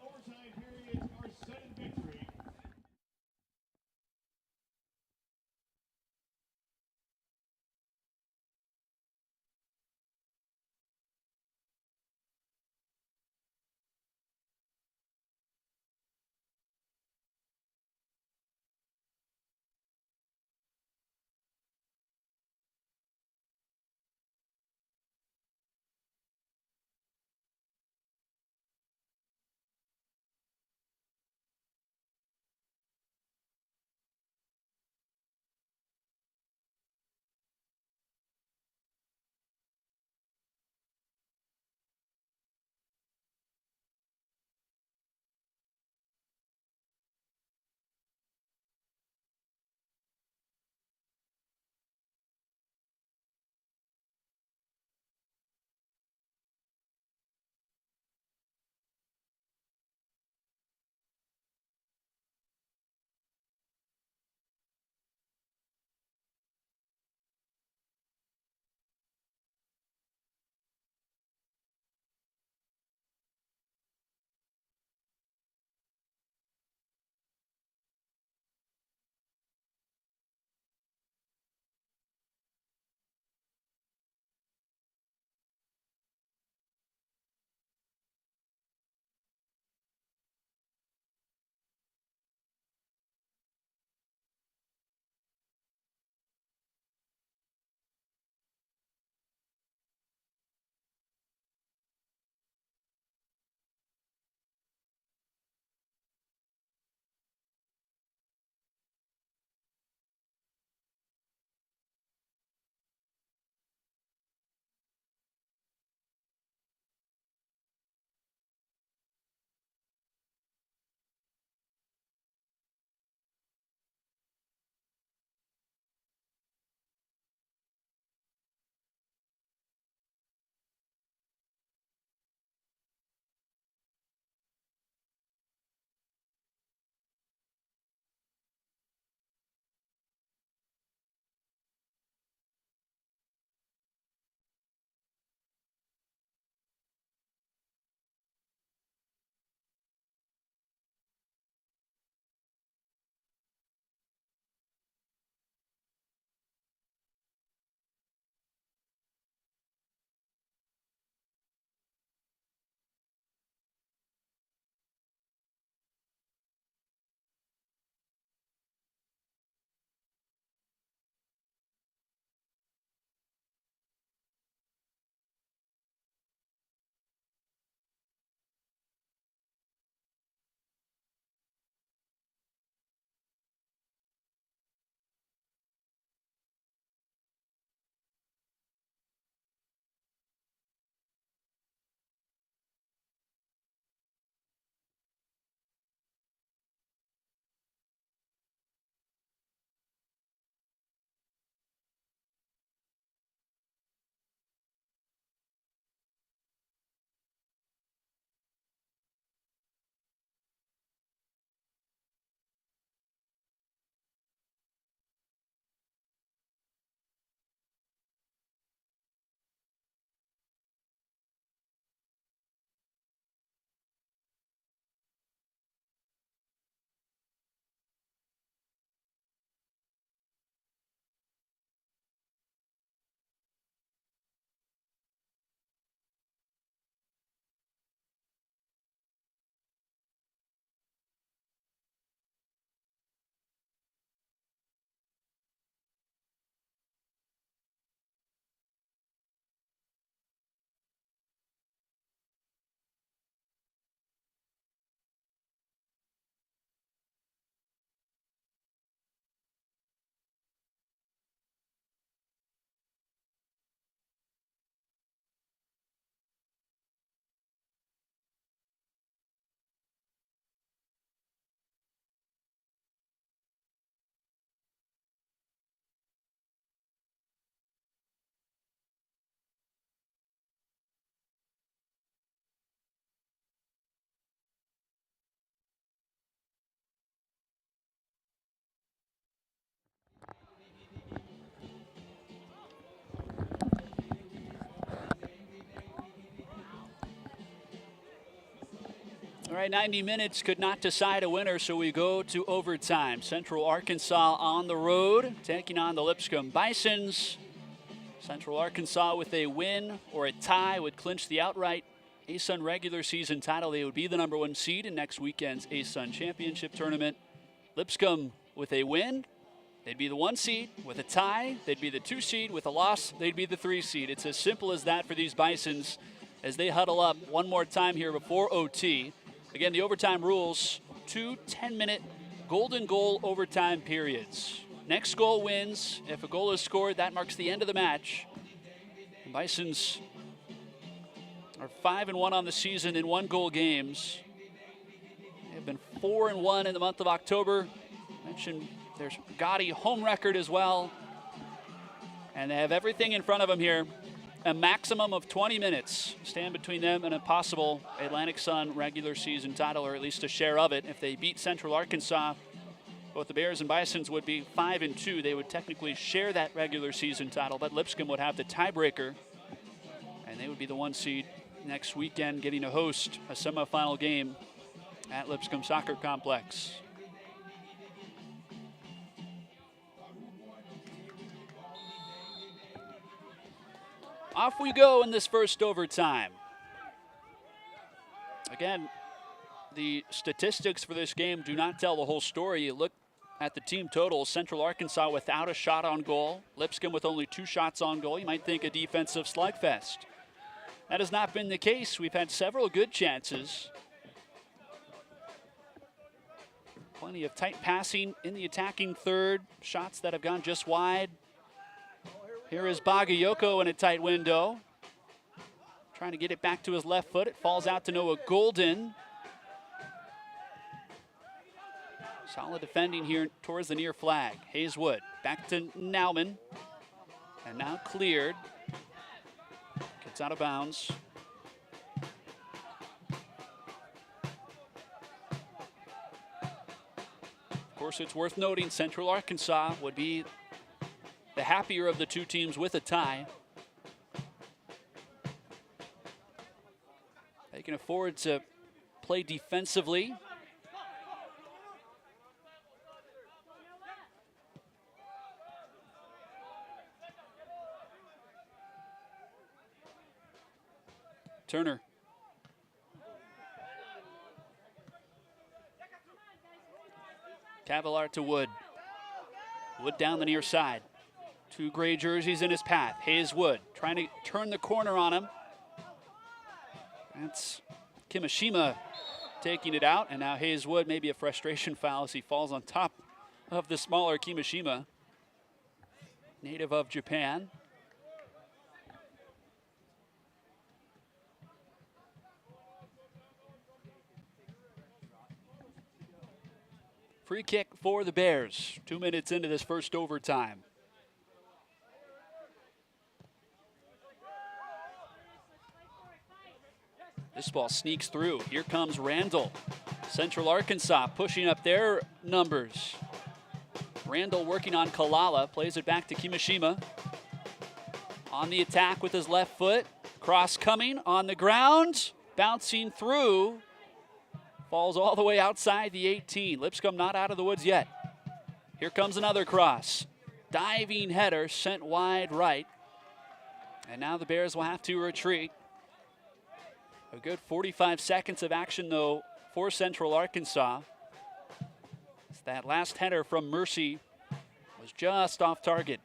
All right, 90 minutes could not decide a winner, so we go to overtime. Central Arkansas on the road, taking on the Lipscomb Bisons. Central Arkansas with a win or a tie would clinch the outright ASUN regular season title. They would be the #1 seed in next weekend's ASUN championship tournament. Lipscomb with a win, they'd be the 1 seed. With a tie, they'd be the 2 seed. With a loss, they'd be the 3 seed. It's as simple as that for these Bisons as they huddle up one more time here before OT. Again, the overtime rules, 2 10-minute golden goal overtime periods. Next goal wins. If a goal is scored, that marks the end of the match. The Bisons are 5-1 on the season in 1-goal games. They've been 4-1 in the month of October. Mentioned there's gaudy home record as well. And they have everything in front of them here. A maximum of 20 minutes stand between them and a possible Atlantic Sun regular season title, or at least a share of it. If they beat Central Arkansas, both the Bears and Bisons would be 5-2. They would technically share that regular season title, but Lipscomb would have the tiebreaker, and they would be the 1 seed next weekend, getting to host a semifinal game at Lipscomb Soccer Complex. Off we go in this first overtime. Again, the statistics for this game do not tell the whole story. You look at the team total, Central Arkansas without a shot on goal, Lipscomb with only 2 shots on goal. You might think a defensive slugfest. That has not been the case. We've had several good chances. Plenty of tight passing in the attacking third. Shots that have gone just wide. Here is Bagayoko in a tight window. Trying to get it back to his left foot. It falls out to Noah Golden. Solid defending here towards the near flag. Hayeswood back to Nauman. And now cleared. Gets out of bounds. Of course, it's worth noting Central Arkansas would be the happier of the 2 teams with a tie. They can afford to play defensively. Turner. Cavallard to Wood. Wood down the near side. 2 gray jerseys in his path. Hayeswood trying to turn the corner on him. That's Kimishima taking it out. And now Hayeswood, maybe a frustration foul as he falls on top of the smaller Kimishima, native of Japan. Free kick for the Bears. 2 minutes into this first overtime. This ball sneaks through. Here comes Randall. Central Arkansas pushing up their numbers. Randall working on Kalala. Plays it back to Kimishima. On the attack with his left foot. Cross coming on the ground. Bouncing through. Falls all the way outside the 18. Lipscomb not out of the woods yet. Here comes another cross. Diving header sent wide right. And now the Bears will have to retreat. A good 45 seconds of action, though, for Central Arkansas. That last header from Mercy was just off target.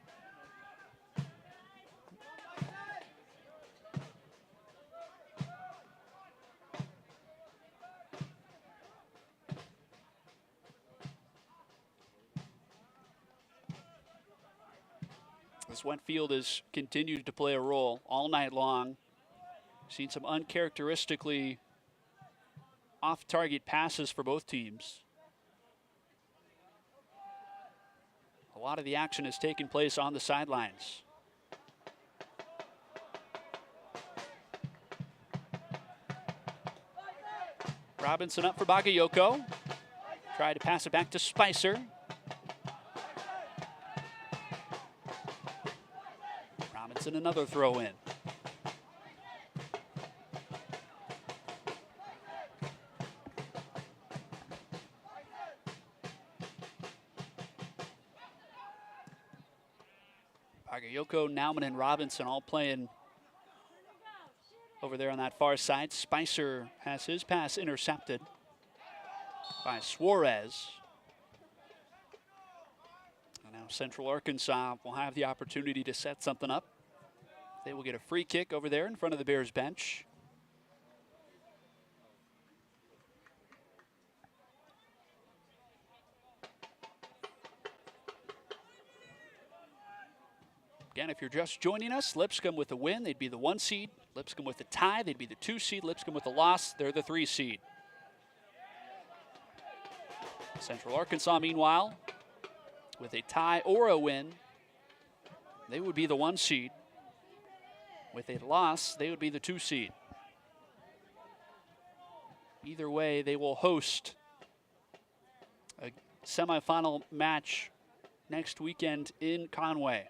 This wet field has continued to play a role all night long. Seen some uncharacteristically off-target passes for both teams. A lot of the action has taken place on the sidelines. Robinson up for Bagayoko. Tried to pass it back to Spicer. Robinson another throw in. Bagayoko, Nauman, and Robinson all playing over there on that far side. Spicer has his pass intercepted by Suarez. And now Central Arkansas will have the opportunity to set something up. They will get a free kick over there in front of the Bears bench. Again, if you're just joining us, Lipscomb with a win, they'd be the 1 seed. Lipscomb with a tie, they'd be the 2 seed. Lipscomb with a loss, they're the 3 seed. Central Arkansas, meanwhile, with a tie or a win, they would be the 1 seed. With a loss, they would be the 2 seed. Either way, they will host a semifinal match next weekend in Conway.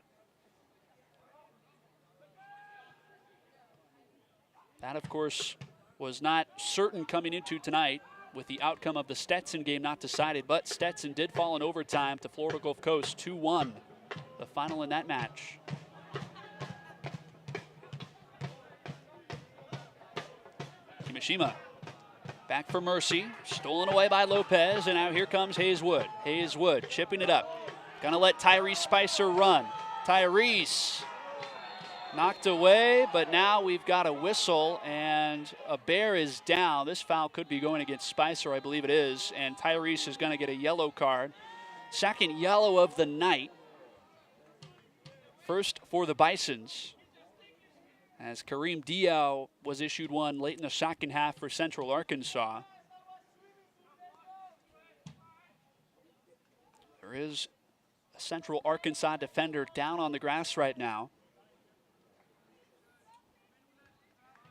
That, of course, was not certain coming into tonight with the outcome of the Stetson game not decided, but Stetson did fall in overtime to Florida Gulf Coast 2-1, the final in that match. Kimishima back for Mercy, stolen away by Lopez, and now here comes Hayeswood. Hayeswood chipping it up. Gonna let Tyrese Spicer run. Tyrese knocked away, but now we've got a whistle, and a Bear is down. This foul could be going against Spicer, I believe it is, and Tyrese is going to get a yellow card. Second yellow of the night. First for the Bisons, as Kareem Diao was issued one late in the second half for Central Arkansas. There is a Central Arkansas defender down on the grass right now,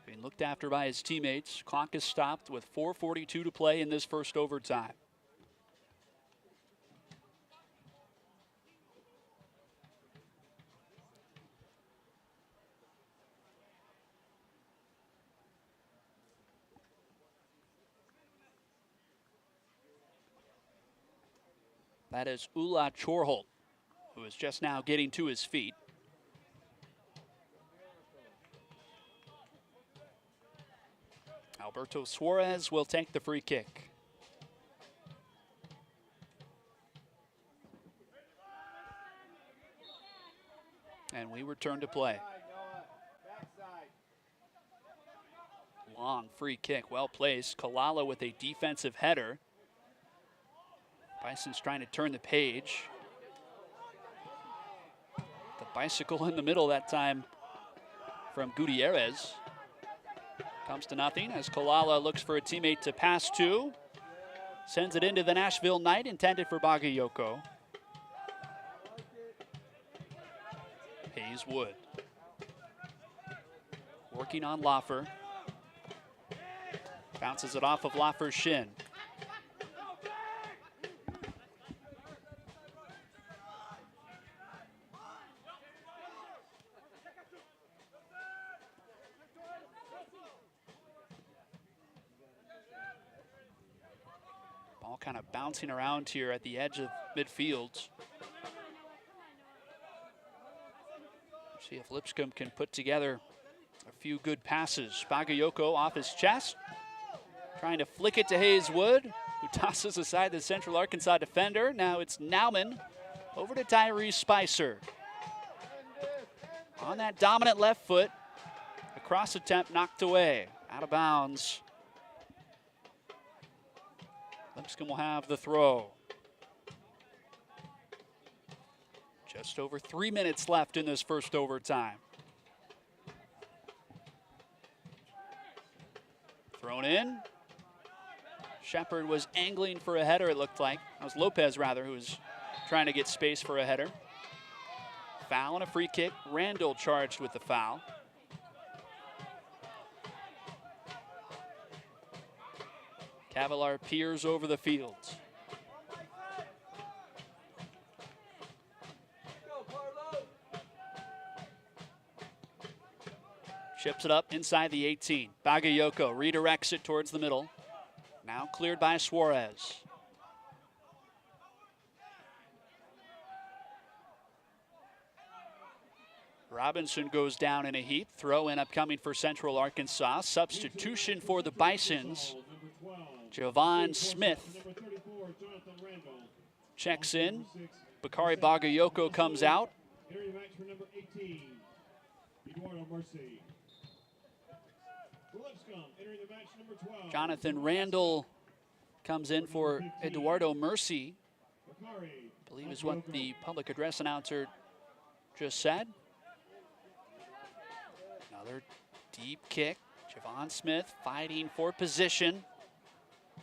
being looked after by his teammates. Clock is stopped with 4:42 to play in this first overtime. That is Ula Chorholt, who is just now getting to his feet. Alberto Suarez will take the free kick. And we return to play. Long free kick, well placed. Kalala with a defensive header. Bison's trying to turn the page. The bicycle in the middle that time from Gutierrez. Comes to nothing as Kalala looks for a teammate to pass to. Sends it into the Nashville Knight, intended for Bagayoko. Hayeswood working on Loffer. Bounces it off of Loffer's shin. Ball kind of bouncing around here at the edge of midfield. See if Lipscomb can put together a few good passes. Bagayoko off his chest, trying to flick it to Hayeswood, who tosses aside the Central Arkansas defender. Now it's Nauman over to Tyrese Spicer. On that dominant left foot, a cross attempt knocked away, out of bounds. Lipscomb will have the throw. Just over 3 minutes left in this first overtime. Thrown in. Shepard was angling for a header, it looked like. That was Lopez, rather, who was trying to get space for a header. Foul and a free kick. Randall charged with the foul. Cavalier peers over the field. Chips it up inside the 18. Bagayoko redirects it towards the middle. Now cleared by Suarez. Robinson goes down in a heap. Throw in upcoming for Central Arkansas. Substitution for the Bisons. Javon Smith checks in. Bakari Bagayoko comes out. Jonathan Randall comes in for Eduardo Mercy. I believe is what the public address announcer just said. Another deep kick. Javon Smith fighting for position.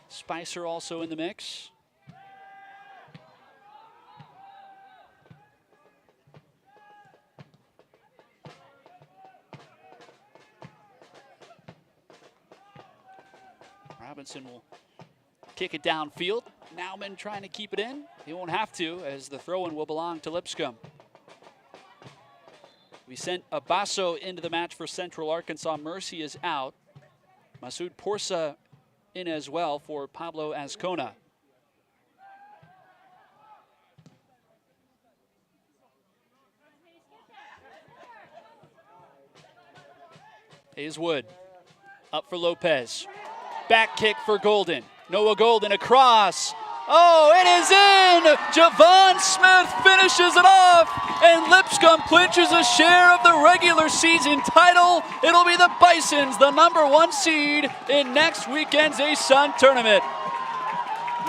Spicer also in the mix. Robinson will kick it downfield. Nauman trying to keep it in. He won't have to, as the throw-in will belong to Lipscomb. We sent Abasso into the match for Central Arkansas. Mercy is out. Masoud Porsa in as well for Pablo Azcona. Hayes-Wood up for Lopez. Back kick for Golden. Noah Golden across. Oh, it is in! Javon Smith finishes it off, and Lipscomb clinches a share of the regular season title. It'll be the Bisons, the #1 seed in next weekend's ASUN tournament.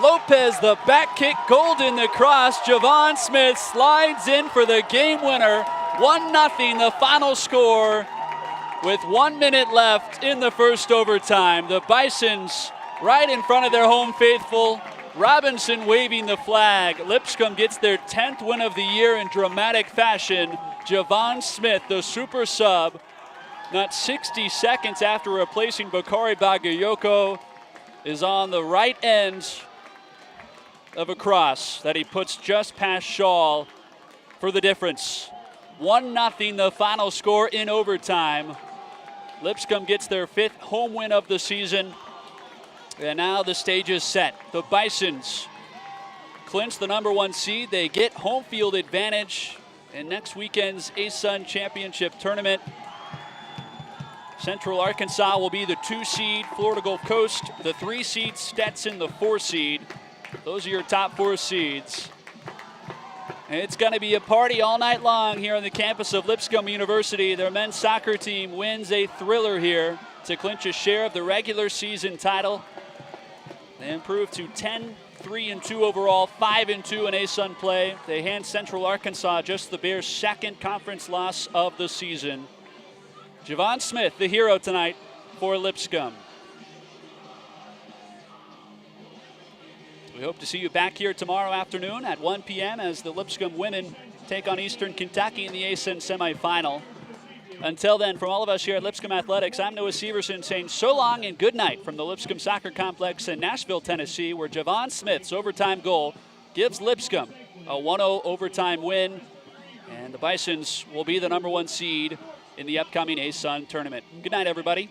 Lopez, the back kick, Golden the cross. Javon Smith slides in for the game winner. 1-0, the final score with 1 minute left in the first overtime. The Bisons right in front of their home faithful. Robinson waving the flag. Lipscomb gets their 10th win of the year in dramatic fashion. Javon Smith, the super sub, not 60 seconds after replacing Bakari Bagayoko, is on the right end of a cross that he puts just past Shaw for the difference. 1-0, the final score in overtime. Lipscomb gets their 5th home win of the season. And now the stage is set. The Bisons clinch the #1 seed. They get home field advantage in next weekend's ASUN Championship Tournament. Central Arkansas will be the 2 seed, Florida Gulf Coast the 3 seed, Stetson the 4 seed. Those are your top 4 seeds. And it's going to be a party all night long here on the campus of Lipscomb University. Their men's soccer team wins a thriller here to clinch a share of the regular season title. They improve to 10-3-2 overall, 5-2 in ASUN play. They hand Central Arkansas just the Bears' 2nd conference loss of the season. Javon Smith, the hero tonight for Lipscomb. We hope to see you back here tomorrow afternoon at 1 p.m. as the Lipscomb women take on Eastern Kentucky in the ASUN semifinal. Until then, from all of us here at Lipscomb Athletics, I'm Noah Severson saying so long and good night from the Lipscomb Soccer Complex in Nashville, Tennessee, where Javon Smith's overtime goal gives Lipscomb a 1-0 overtime win. And the Bisons will be the #1 seed in the upcoming ASUN tournament. Good night, everybody.